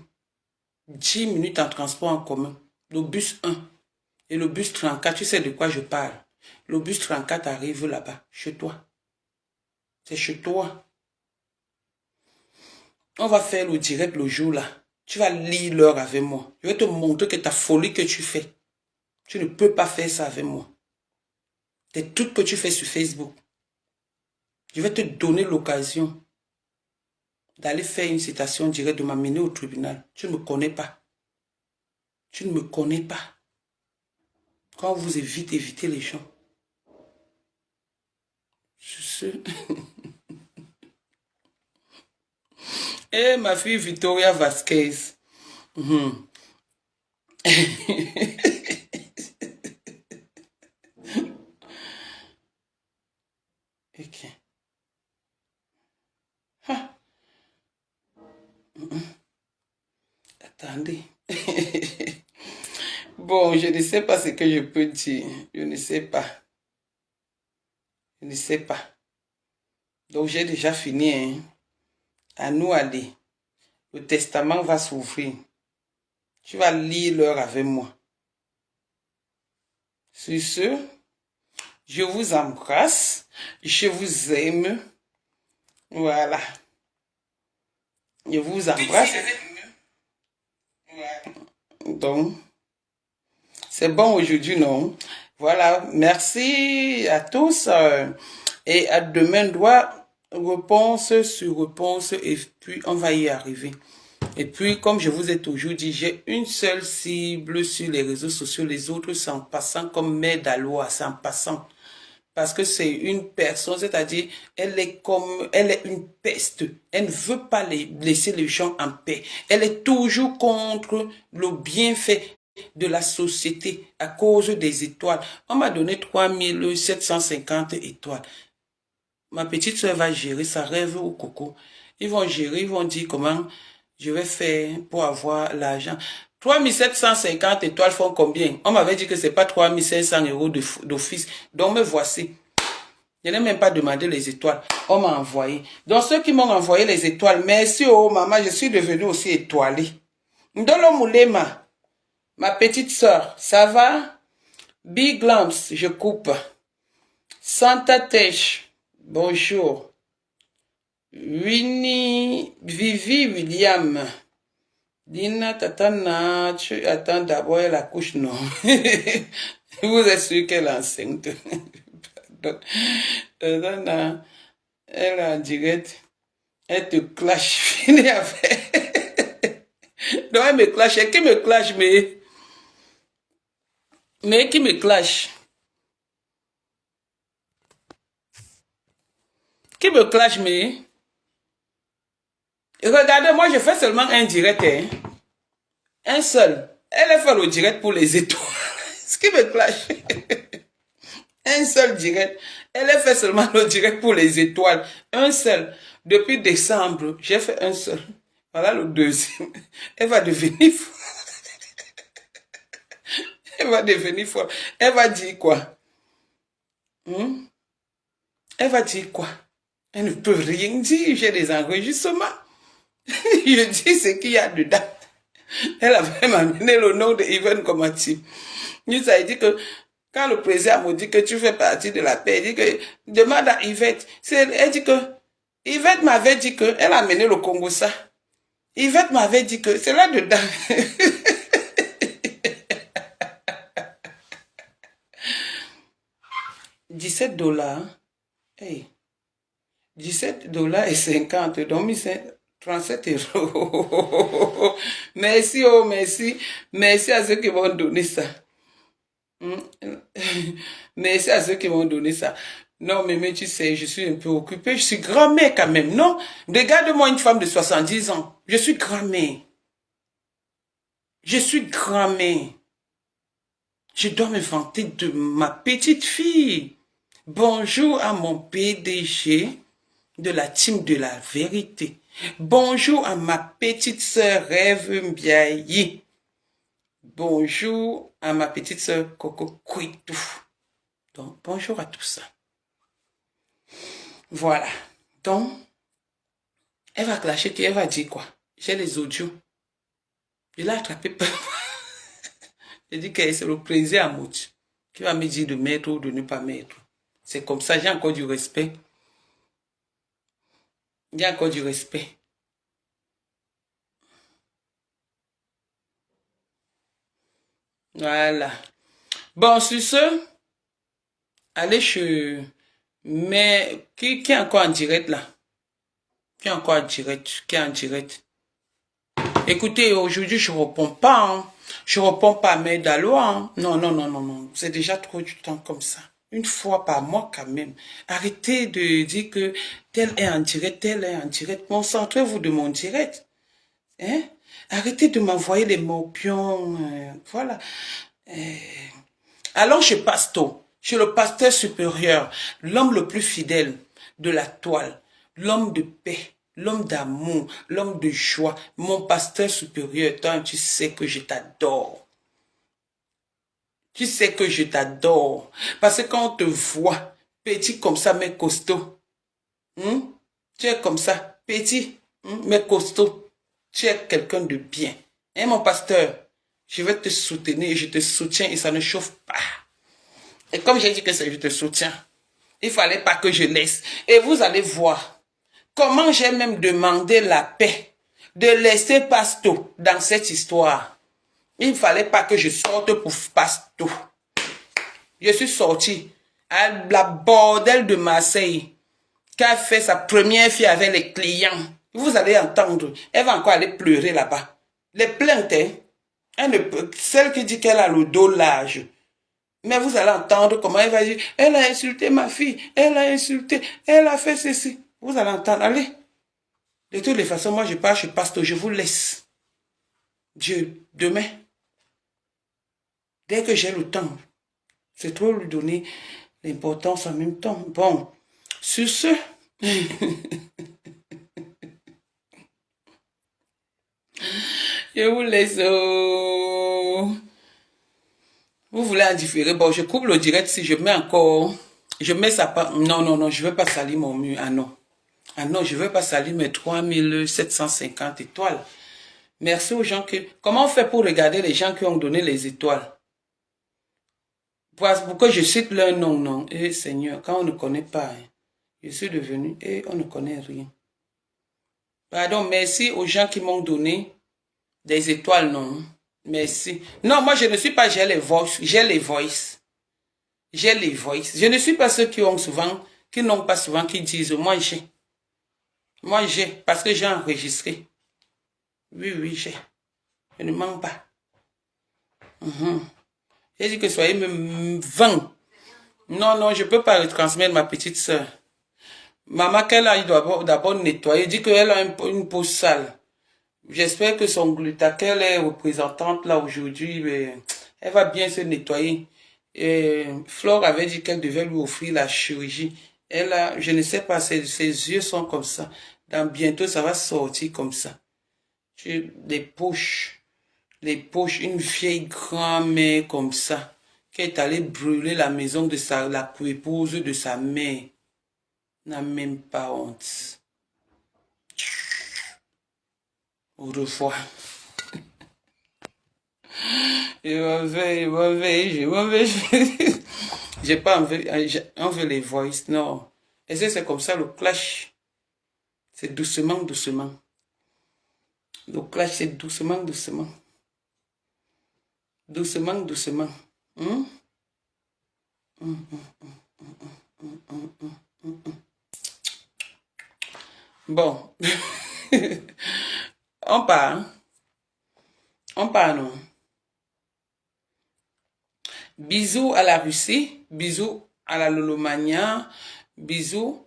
10 minutes en transport en commun. Le bus 1 et le bus 34, tu sais de quoi je parle. Le bus 34 arrive là-bas, chez toi. C'est chez toi. On va faire le direct le jour là. Tu vas lire l'heure avec moi. Je vais te montrer que ta folie que tu fais. Tu ne peux pas faire ça avec moi. Des trucs que tu fais sur Facebook. Je vais te donner l'occasion d'aller faire une citation directe, de m'amener au tribunal. Tu ne me connais pas. Tu ne me connais pas. Quand vous évitez les gens. Je sais. Eh, ma fille Victoria Vasquez. Ok. Ah. Attendez. Bon, je ne sais pas ce que je peux dire. Je ne sais pas. Je ne sais pas. Donc, j'ai déjà fini. Hein. À nous aller. Le testament va s'ouvrir. Tu vas lire l'heure avec moi. Sur ce, je vous embrasse. Je vous aime. Voilà. Je vous embrasse. Donc, c'est bon aujourd'hui, non? Voilà. Merci à tous. Et à demain, réponse sur réponse. Et puis, on va y arriver. Et puis, comme je vous ai toujours dit, j'ai une seule cible sur les réseaux sociaux. Les autres, c'est en passant comme mère d'Aloa, c'est en passant. Parce que c'est une personne, c'est-à-dire, elle est une peste. Elle ne veut pas laisser les gens en paix. Elle est toujours contre le bienfait de la société à cause des étoiles. On m'a donné 3750 étoiles. Ma petite soeur va gérer, ça rêve au coco. Ils vont gérer, ils vont dire comment je vais faire pour avoir l'argent. 3750 étoiles font combien? On m'avait dit que c'est pas 3500 euros d'office. Donc me voici. Je n'ai même pas demandé les étoiles. On m'a envoyé. Donc ceux qui m'ont envoyé les étoiles, merci oh maman, je suis devenue aussi étoilée. Ndolo Moulema, ma petite soeur, ça va? Big Lamps, je coupe. Santa Tesh, bonjour. Winnie, Vivi William. Dina Tatana, tu attends d'abord la couche, non. Vous êtes sûr qu'elle est enceinte. Tatana, elle est en direct. Elle te clash. Fini avec. Non, elle me clash. Qui me clash, mais qui me clash? Qui me clash, mais? Regardez, moi, je fais seulement un direct, hein. Un seul. Elle a fait le direct pour les étoiles. Ce qui me clash. Un seul direct. Elle a fait seulement le direct pour les étoiles. Un seul. Depuis décembre, j'ai fait un seul. Voilà le deuxième. Elle va devenir folle. Elle va devenir folle. Elle va dire quoi? Elle va dire quoi? Elle ne peut rien dire. J'ai des enregistrements. Je dis ce qu'il y a dedans. Elle a même amené le nom de Yvonne Komati. Il a dit que quand le président me dit que tu fais partie de la paix, il dit que demande à Yvette. Elle dit que Yvette m'avait dit que elle a amené le Congo ça. Yvette m'avait dit que c'est là-dedans. $17. Hey. $17 et 50. Donc, c'est 37 euros. Merci, oh, merci. Merci à ceux qui vont donner ça. Merci à ceux qui m'ont donné ça. Non, mais tu sais, je suis un peu occupée. Je suis grand-mère quand même, non? Regarde-moi une femme de 70 ans. Je suis grand-mère. Je suis grand-mère. Je dois me vanter de ma petite fille. Bonjour à mon PDG de la team de la vérité. Bonjour à ma petite sœur Rêve Mbiayi. Bonjour à ma petite sœur Coco Kouitou. Donc, bonjour à tout ça. Voilà. Donc, elle va clasher, elle va dire quoi? J'ai les audios. Je l'ai attrapé. Je dis que c'est le président à Mouch qui va me dire de mettre ou de ne pas mettre. C'est comme ça, j'ai encore du respect. J'ai encore du respect. Voilà. Bon, sur ce, allez chez... Mais qui est encore en direct là? Qui est encore en direct? Qui est en direct? Écoutez, aujourd'hui, je ne réponds pas. Hein. Je ne réponds pas à mes d'Alois. Hein. Non, non, non, non, non. C'est déjà trop du temps comme ça. Une fois par mois quand même. Arrêtez de dire que tel est en direct, tel est en direct. Concentrez-vous de mon direct. Hein? Arrêtez de m'envoyer les morpions. Voilà. Allons chez Pasto, chez le pasteur supérieur, l'homme le plus fidèle de la toile, l'homme de paix, l'homme d'amour, l'homme de joie, mon pasteur supérieur. Toi, tu sais que je t'adore. Tu sais que je t'adore. Parce que quand on te voit, petit comme ça, mais costaud, tu es comme ça, petit, mais costaud, tu es quelqu'un de bien. Hein, mon pasteur, je vais te soutenir, je te soutiens et ça ne chauffe pas. Et comme j'ai dit que je te soutiens, il ne fallait pas que je laisse. Et vous allez voir comment j'ai même demandé la paix de laisser Pasto dans cette histoire. Il ne fallait pas que je sorte pour Pasto. Je suis sorti à la bordel de Marseille, qui a fait sa première fille avec les clients. Vous allez entendre, elle va encore aller pleurer là-bas. Les plaintes, hein, celle qui dit qu'elle a le dos large. Mais vous allez entendre comment elle va dire, elle a insulté ma fille, elle a insulté, elle a fait ceci. Vous allez entendre, allez. De toutes les façons, moi je pars, je passe, je vous laisse. Dieu, demain, dès que j'ai le temps, c'est trop lui donner l'importance en même temps. Bon, sur ce, je vous laisse. Vous voulez en différer? Bon, je coupe le direct si je mets encore. Je mets ça pas. Non, non, non, je ne veux pas salir mon mur. Ah non. Ah non, je ne veux pas salir mes 3750 étoiles. Merci aux gens qui... Comment on fait pour regarder les gens qui ont donné les étoiles? Pourquoi je cite leur nom, non? Eh Seigneur, quand on ne connaît pas, hein, je suis devenu... Et on ne connaît rien. Pardon, merci aux gens qui m'ont donné des étoiles, non? Merci. Non, moi je ne suis pas... J'ai les voices. J'ai les voices. J'ai les voices. Je ne suis pas ceux qui ont souvent... Qui n'ont pas souvent, qui disent, moi j'ai. Moi j'ai, parce que j'ai enregistré. Oui, oui, j'ai. Je ne mens pas. J'ai dit que soyez même 20. Non, non, je ne peux pas retransmettre ma petite soeur. Maman, qu'elle a, il doit d'abord nettoyer. Il dit qu'elle a une peau sale. J'espère que son glutathène est représentante là aujourd'hui. Elle va bien se nettoyer. Et Flore avait dit qu'elle devait lui offrir la chirurgie. Elle a, je ne sais pas, ses yeux sont comme ça. Dans bientôt, ça va sortir comme ça. Les poches, une vieille grand-mère comme ça, qui est allée brûler la maison de la épouse de sa mère, n'a même pas honte. Au revoir. Je m'en vais. J'ai pas envie, on veut les voices, non. Et c'est comme ça le clash. C'est doucement, doucement. Le clash, c'est doucement, doucement. Doucement, doucement. Bon. On part. On part, non. Bisous à la Russie, bisous à la Lolomania, bisous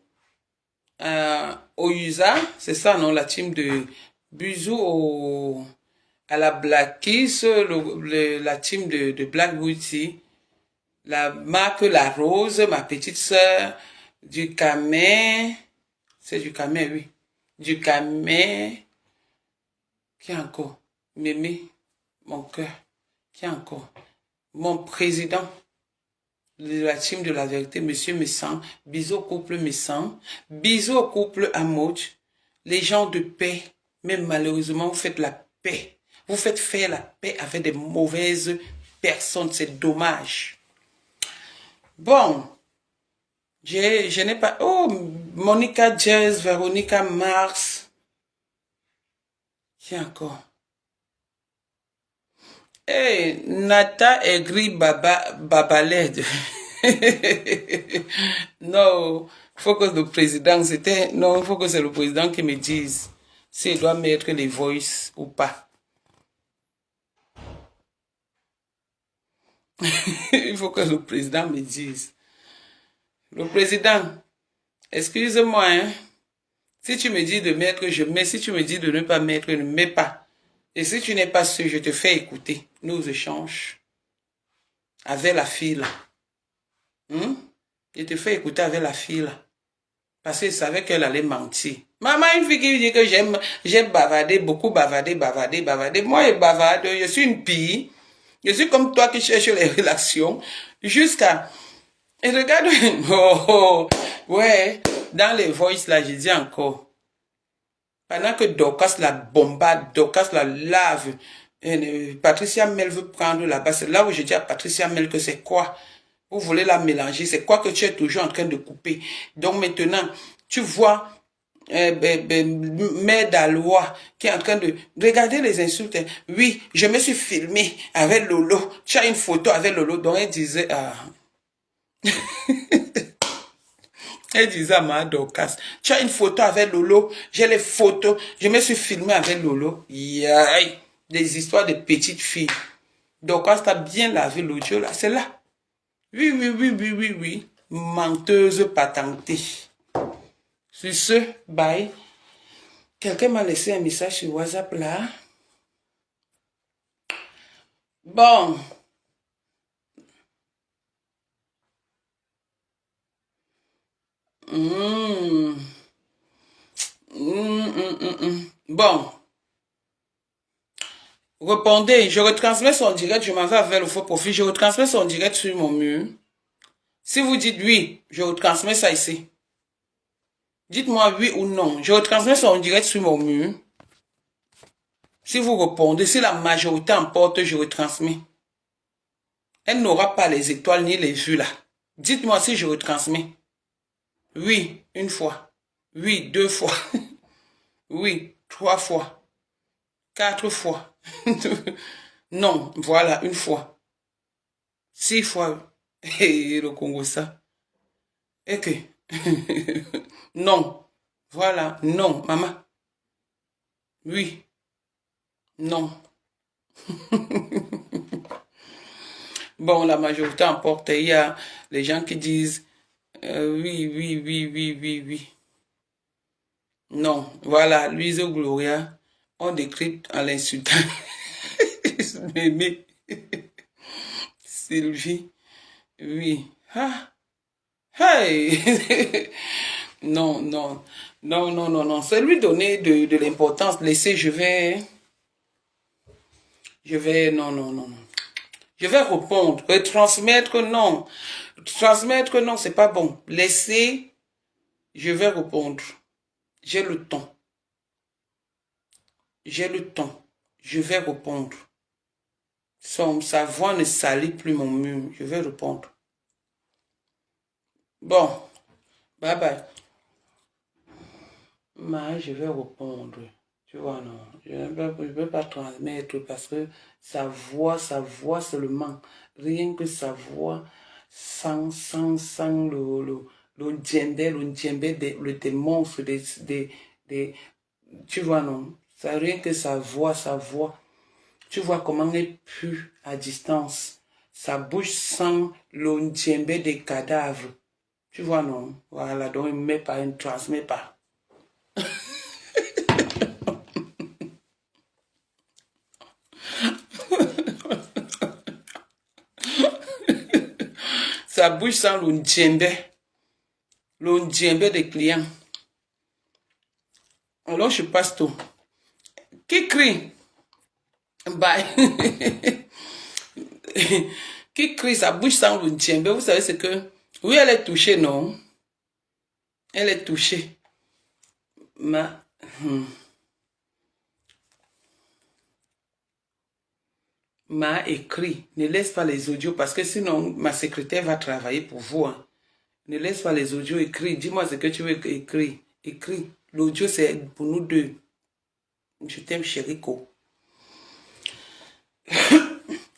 au USA, c'est ça, non, la team de... Bisous à la Black Kiss, la team de Black Beauty, la marque La Rose, ma petite sœur, du Camé, c'est du Camé, oui, du Camé, qui encore? Mémé, mon cœur, qui encore? Mon président de la team de la vérité, Monsieur Messan, bisous au couple Messan, bisous au couple Amouch, les gens de paix, mais malheureusement, vous faites la paix. Vous faites faire la paix avec des mauvaises personnes, c'est dommage. Bon, je n'ai pas... Oh, Monica Jazz, Véronica Mars, qui encore? Hey, Nata Aigri Babaled. Non, faut que le président, c'était... Non, il faut que c'est le président qui me dise s'il doit mettre les voices ou pas. Il faut que le président me dise. Le président, excuse-moi, hein. Si tu me dis de mettre, je mets. Si tu me dis de ne pas mettre, ne mets pas. Et si tu n'es pas sûr, je te fais écouter nos échanges avec la fille là. Je te fais écouter avec la fille là. Parce qu'il savait qu'elle allait mentir. Maman, une fille qui dit que j'aime bavarder, beaucoup bavarder. Moi, je bavarde, je suis une pille. Je suis comme toi qui cherche les relations. Jusqu'à... Et regarde... Oh, ouais, dans les voices là, je dis encore. Pendant que Dorcas la bombarde, Dorcas la lave, Patricia Mel veut prendre la base. C'est là où je dis à Patricia Mel que c'est quoi? Vous voulez la mélanger, c'est quoi que tu es toujours en train de couper? Donc maintenant, tu vois Mère d'Alois qui est en train de regarder les insultes. Oui, je me suis filmé avec Lolo. Tu as une photo avec Lolo. Donc elle disait... Elle disait à ma Dorcas, tu as une photo avec Lolo, j'ai les photos, je me suis filmé avec Lolo. Yaï, des histoires de petites filles. Dorcas t'a bien lavé l'audio là, c'est là. Oui. Menteuse patentée. Sur ce, bye. Quelqu'un m'a laissé un message sur WhatsApp là. Bon. Bon. Répondez, je retransmets son direct, je m'en vais avec le faux profil, je retransmets son direct sur mon mur. Si vous dites oui, je retransmets ça ici. Dites-moi oui ou non. Je retransmets son direct sur mon mur. Si vous répondez, si la majorité emporte, je retransmets. Elle n'aura pas les étoiles ni les vues là. Dites-moi si je retransmets. Oui, une fois. Oui, 2 fois. Oui, 3 fois. 4 fois. Non, voilà, 1 fois. 6 fois. Et le Congo ça. Et que... Non. Voilà, non, maman. Oui. Non. Bon, la majorité emporte. Il y a les gens qui disent oui. Non, voilà, Louise Gloria, on décrypte en l'insultant. Mémé. Sylvie. Oui. Ah. Hey. Non. C'est lui donner de l'importance. Laissez, je vais, non. Je vais répondre. Transmettre, non. Transmettre, non, c'est pas bon. Laissez, je vais répondre. J'ai le temps. Je vais répondre. Sa voix ne salit plus mon mur. Je vais répondre. Bon. Bye bye. Mais je vais répondre. Tu vois, non. Je ne peux pas transmettre parce que sa voix seulement. Rien que sa voix sans le djembé des monstres, tu vois, non. Rien que sa voix. Tu vois comment elle pue à distance. Sa bouche sent l'ondjembe des cadavres. Tu vois, non? Voilà, donc il ne met pas, il ne transmet pas. Sa bouche sent l'ondjembe des clients. Alors, je passe tout. Qui crie? Bye. Qui crie, sa bouche sent l'ondjembe. Vous savez ce que... Oui, elle est touchée, non? Elle est touchée. M'a écrit, ne laisse pas les audios parce que sinon ma secrétaire va travailler pour vous. Hein. Ne laisse pas les audios écrits. Dis-moi ce que tu veux écrire. Écris. L'audio c'est pour nous deux. Je t'aime, chérico.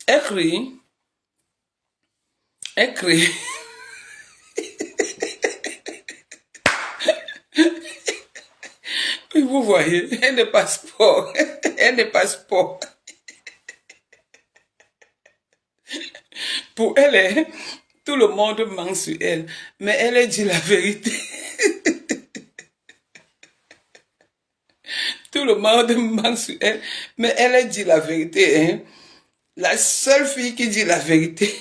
Écris. Écris. Vous voyez, elle n'est pas sport. Elle n'est pas sport. Pour elle, tout le monde ment sur elle. Mais elle dit la vérité. Tout le monde ment sur elle. Mais elle dit la vérité. Hein. La seule fille qui dit la vérité.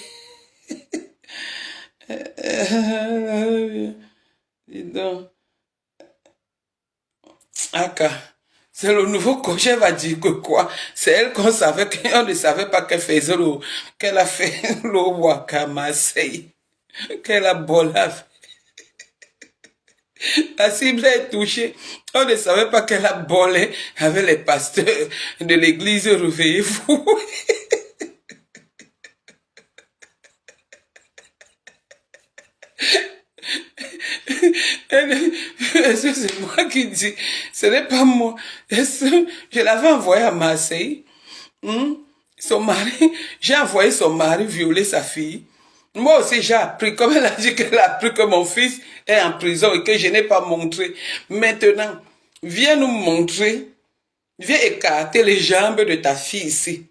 Dis donc. Aka. C'est le nouveau coach, elle va dire que quoi? C'est elle qu'on savait, qu'on ne savait pas qu'elle faisait qu'elle a fait le Waka Marseille. Qu'elle a bolé. La cible est touchée. On ne savait pas qu'elle a bolé avec les pasteurs de l'église. Réveillez-vous. C'est moi qui dis, ce n'est pas moi. Je l'avais envoyé à Marseille. Son mari, j'ai envoyé son mari violer sa fille. Moi aussi, j'ai appris, comme elle a dit qu'elle a appris que mon fils est en prison et que je n'ai pas montré. Maintenant, viens nous montrer, viens écarter les jambes de ta fille ici.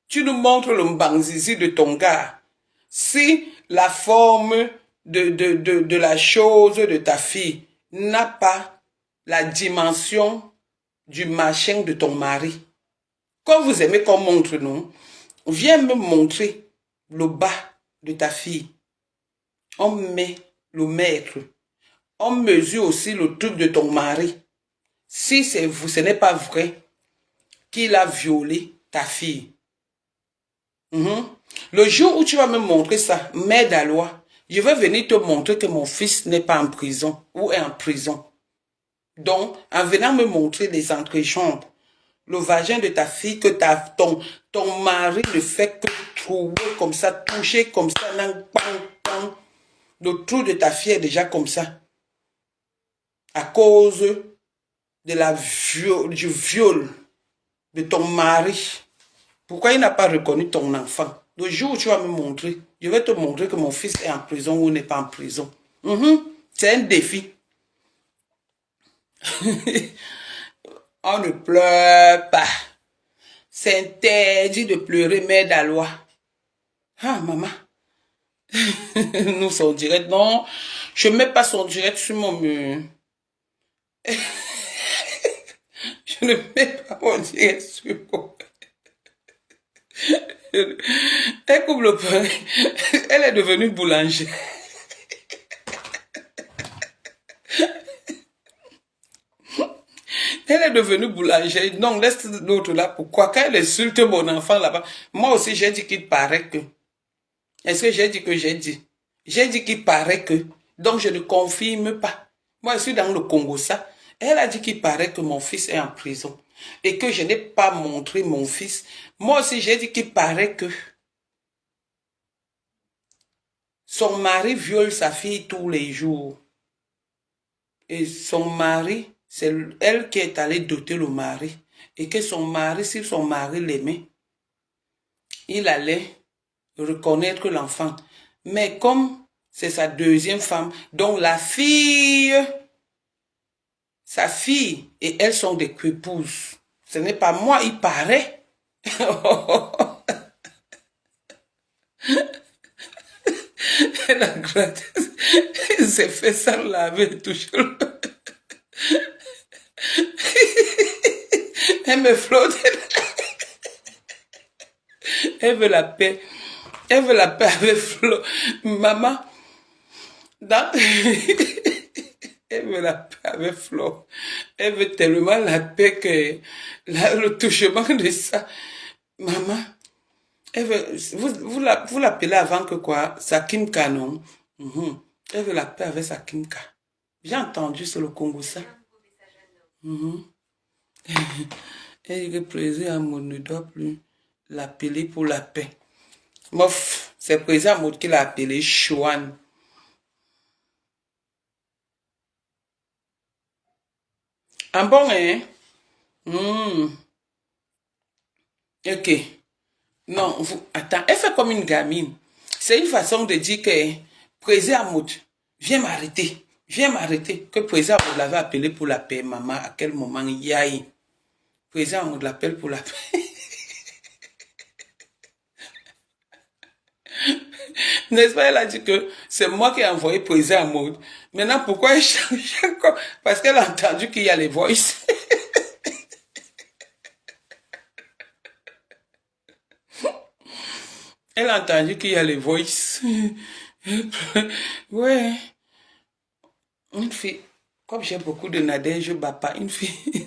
Tu nous montres le mbanzizi de ton gars. Si la forme de la chose de ta fille n'a pas la dimension du machin de ton mari. Quand vous aimez qu'on montre, non? Viens me montrer le bas de ta fille. On met le mètre. On mesure aussi le truc de ton mari. Si c'est vous, ce n'est pas vrai qu'il a violé ta fille. Le jour où tu vas me montrer ça, mère d'Alois, je vais venir te montrer que mon fils n'est pas en prison ou est en prison. Donc, en venant me montrer les entrejambes, le vagin de ta fille, que ton mari ne fait que trouver comme ça, toucher comme ça, le trou de ta fille est déjà comme ça. À cause de du viol de ton mari. Pourquoi il n'a pas reconnu ton enfant? Le jour où tu vas me montrer, je vais te montrer que mon fils est en prison ou n'est pas en prison. C'est un défi. On ne pleure pas. C'est interdit de pleurer, mère d'Alois. Ah, maman. Nous, son direct. Non, je ne mets pas son direct sur mon mur. Je ne mets pas mon direct sur mon mur. Elle coupe le pain. Elle est devenue boulangère. Elle est devenue boulangère. Non, laisse l'autre là. Pourquoi? Quand elle insulte mon enfant là-bas, moi aussi j'ai dit qu'il paraît que. Est-ce que j'ai dit que j'ai dit? J'ai dit qu'il paraît que. Donc je ne confirme pas. Moi je suis dans le Congo ça. Elle a dit qu'il paraît que mon fils est en prison. Et que je n'ai pas montré mon fils. Moi aussi j'ai dit qu'il paraît que. Son mari viole sa fille tous les jours. Et son mari, c'est elle qui est allée doter le mari. Et que son mari, si son mari l'aimait, il allait reconnaître l'enfant. Mais comme c'est sa deuxième femme, donc la fille, sa fille et elles sont des épouses. Ce n'est pas moi, il paraît. Elle a gratté. Elle s'est fait sans laver, toujours. Elle me flotte. Elle veut la paix. Elle veut la paix avec Flo. Maman, dans... elle veut la paix avec Flo. Elle veut tellement la paix que le touchement de ça. Maman, elle veut, vous l'appelez avant que quoi? Sa Kimka, non? Elle veut la paix avec sa Kimka. J'ai entendu sur le Congo ça. Elle dit que le président Amour ne doit plus l'appeler pour la paix. Mof, c'est le président Amour qui l'a appelé Chouane. Un bon, hein? Ok. Non, attends, elle fait comme une gamine. C'est une façon de dire que président Amour, viens m'arrêter. Viens m'arrêter. Que président Amour l'avait appelé pour la paix, maman. À quel moment il y a eu? Président Amour l'appelle pour la paix. N'est-ce pas, elle a dit que c'est moi qui ai envoyé président Amour. Maintenant, pourquoi elle change encore? Parce qu'elle a entendu qu'il y a les voices. Elle a entendu qu'il y a les voices. Ouais. Une fille, comme j'ai beaucoup de Nadège Bapa, une fille,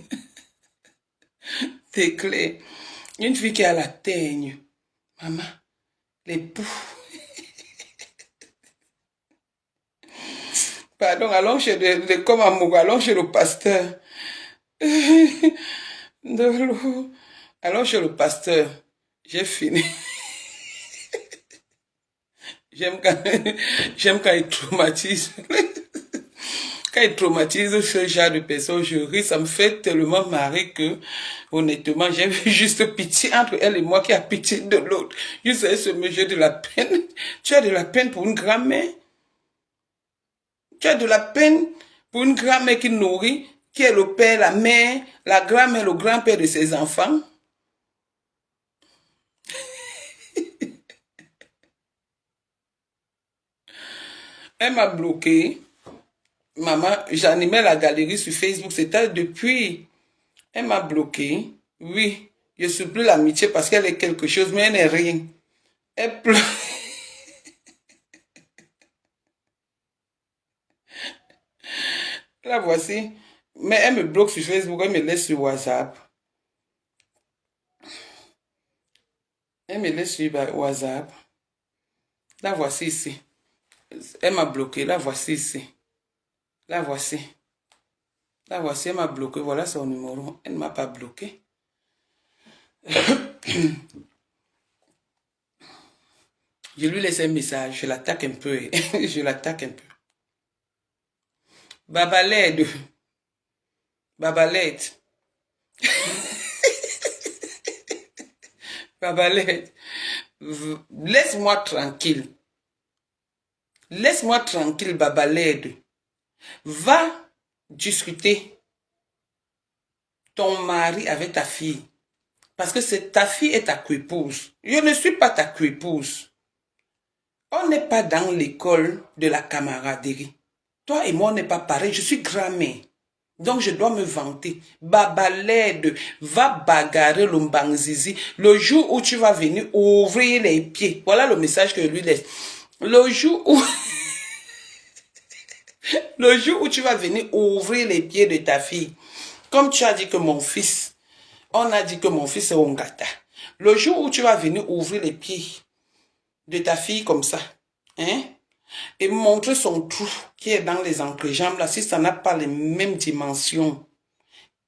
c'est clair. Une fille qui a la teigne. Maman, les poux. Pardon, allons chez comme amour, allons chez le pasteur. Allons chez le pasteur. J'ai fini. J'aime quand il traumatise. Quand il traumatise ce genre de personne, je ris, ça me fait tellement marrer que, honnêtement, j'ai juste pitié entre elle et moi qui a pitié de l'autre. Je sais, ce monsieur de la peine. Tu as de la peine pour une grand-mère. Tu as de la peine pour une grand-mère qui nourrit, qui est le père, la mère, la grand-mère, le grand-père de ses enfants. Elle m'a bloqué. Maman, j'animais la galerie sur Facebook, c'était depuis. Elle m'a bloqué. Oui, je suis plus l'amitié parce qu'elle est quelque chose, mais elle n'est rien. Elle pleure. La voici. Mais elle me bloque sur Facebook, elle me laisse sur WhatsApp. Elle me laisse sur WhatsApp. La voici ici. Elle m'a bloqué, la voici ici. La voici. La voici, elle m'a bloqué. Voilà son numéro. Elle ne m'a pas bloqué. Je lui laisse un message. Je l'attaque un peu. Je l'attaque un peu. Babalède. Babalède. Babalède. Laisse-moi tranquille. Laisse-moi tranquille, Babalède. Va discuter ton mari avec ta fille. Parce que ta fille est ta coépouse. Je ne suis pas ta coépouse. On n'est pas dans l'école de la camaraderie. Toi et moi, on n'est pas pareil. Je suis grand-mère. Donc, je dois me vanter. Babalède, va bagarrer le Mbangzizi. Le jour où tu vas venir ouvrir les pieds. Voilà le message que je lui laisse. Le jour où... Le jour où tu vas venir ouvrir les pieds de ta fille, comme tu as dit que mon fils, on a dit que mon fils est Ongata. Le jour où tu vas venir ouvrir les pieds de ta fille comme ça, hein, et montrer son trou qui est dans les entrejambes, là, si ça n'a pas les mêmes dimensions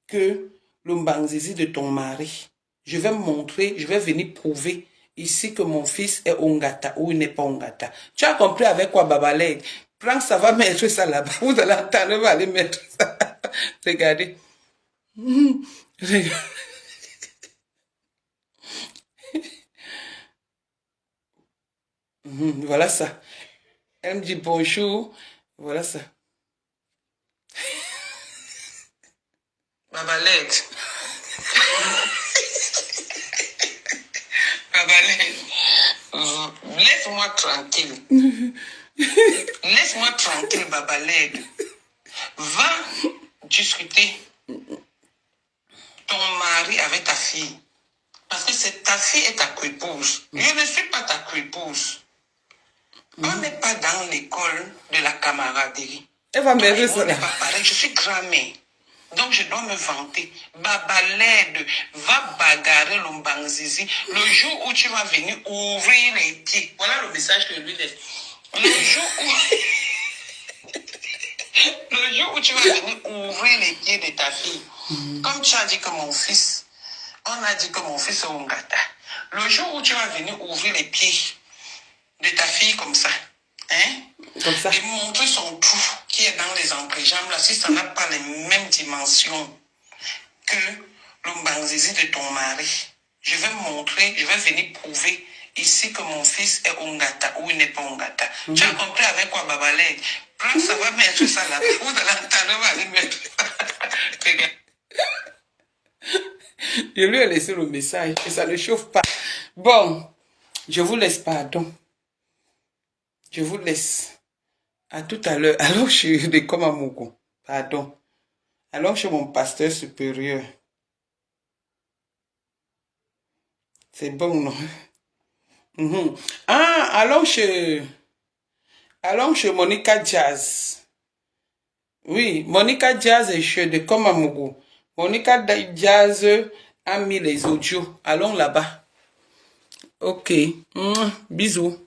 que le Mbangzizi de ton mari, je vais montrer, je vais venir prouver ici que mon fils est Ongata ou il n'est pas Ongata. Tu as compris avec quoi, Babalède? Prends, ça va mettre ça là-bas. Vous allez entendre, va aller mettre ça. Regardez. Regardez. Voilà ça. Elle me dit bonjour. Voilà ça. Babalède. Babalède. Laisse-moi tranquille. Laisse-moi tranquille, Babaled. Va discuter ton mari avec ta fille. Parce que ta fille est ta épouse. Je ne suis pas ta épouse. On n'est pas dans l'école de la camaraderie. Elle va m'aider ça. Pas pareil. Je suis grand-mère. Donc je dois me vanter. Babaled, va bagarrer l'Ombangzizi. Le jour où tu vas venir ouvrir les pieds. Voilà le message que je lui laisse. Le jour où tu vas venir ouvrir les pieds de ta fille. Comme tu as dit que mon fils, on a dit que mon fils est Ongata. Le jour où tu vas venir ouvrir les pieds de ta fille comme ça, hein? Comme ça. Et montrer son trou qui est dans les entrejambes, là, si ça n'a pas les mêmes dimensions que l'Ombangzizi de ton mari, je vais montrer, je vais venir prouver ici que mon fils est Ongata ou il n'est pas Ongata. Tu as compris avec quoi, Babaled? Quand ça va mettre ça là, vous allez entendre, va aller mettre ça. Regarde. Je lui ai laissé le message et ça ne chauffe pas. Bon, je vous laisse, pardon. Je vous laisse. À tout à l'heure. Allons chez les Komamogo. Pardon. Allons chez mon pasteur supérieur. C'est bon, non? Ah, allons chez Monica Jazz. Oui, Monica Jazz est chez de Komamogo. Monica Jazz a mis les audios. Allons là-bas. Ok. Bisous.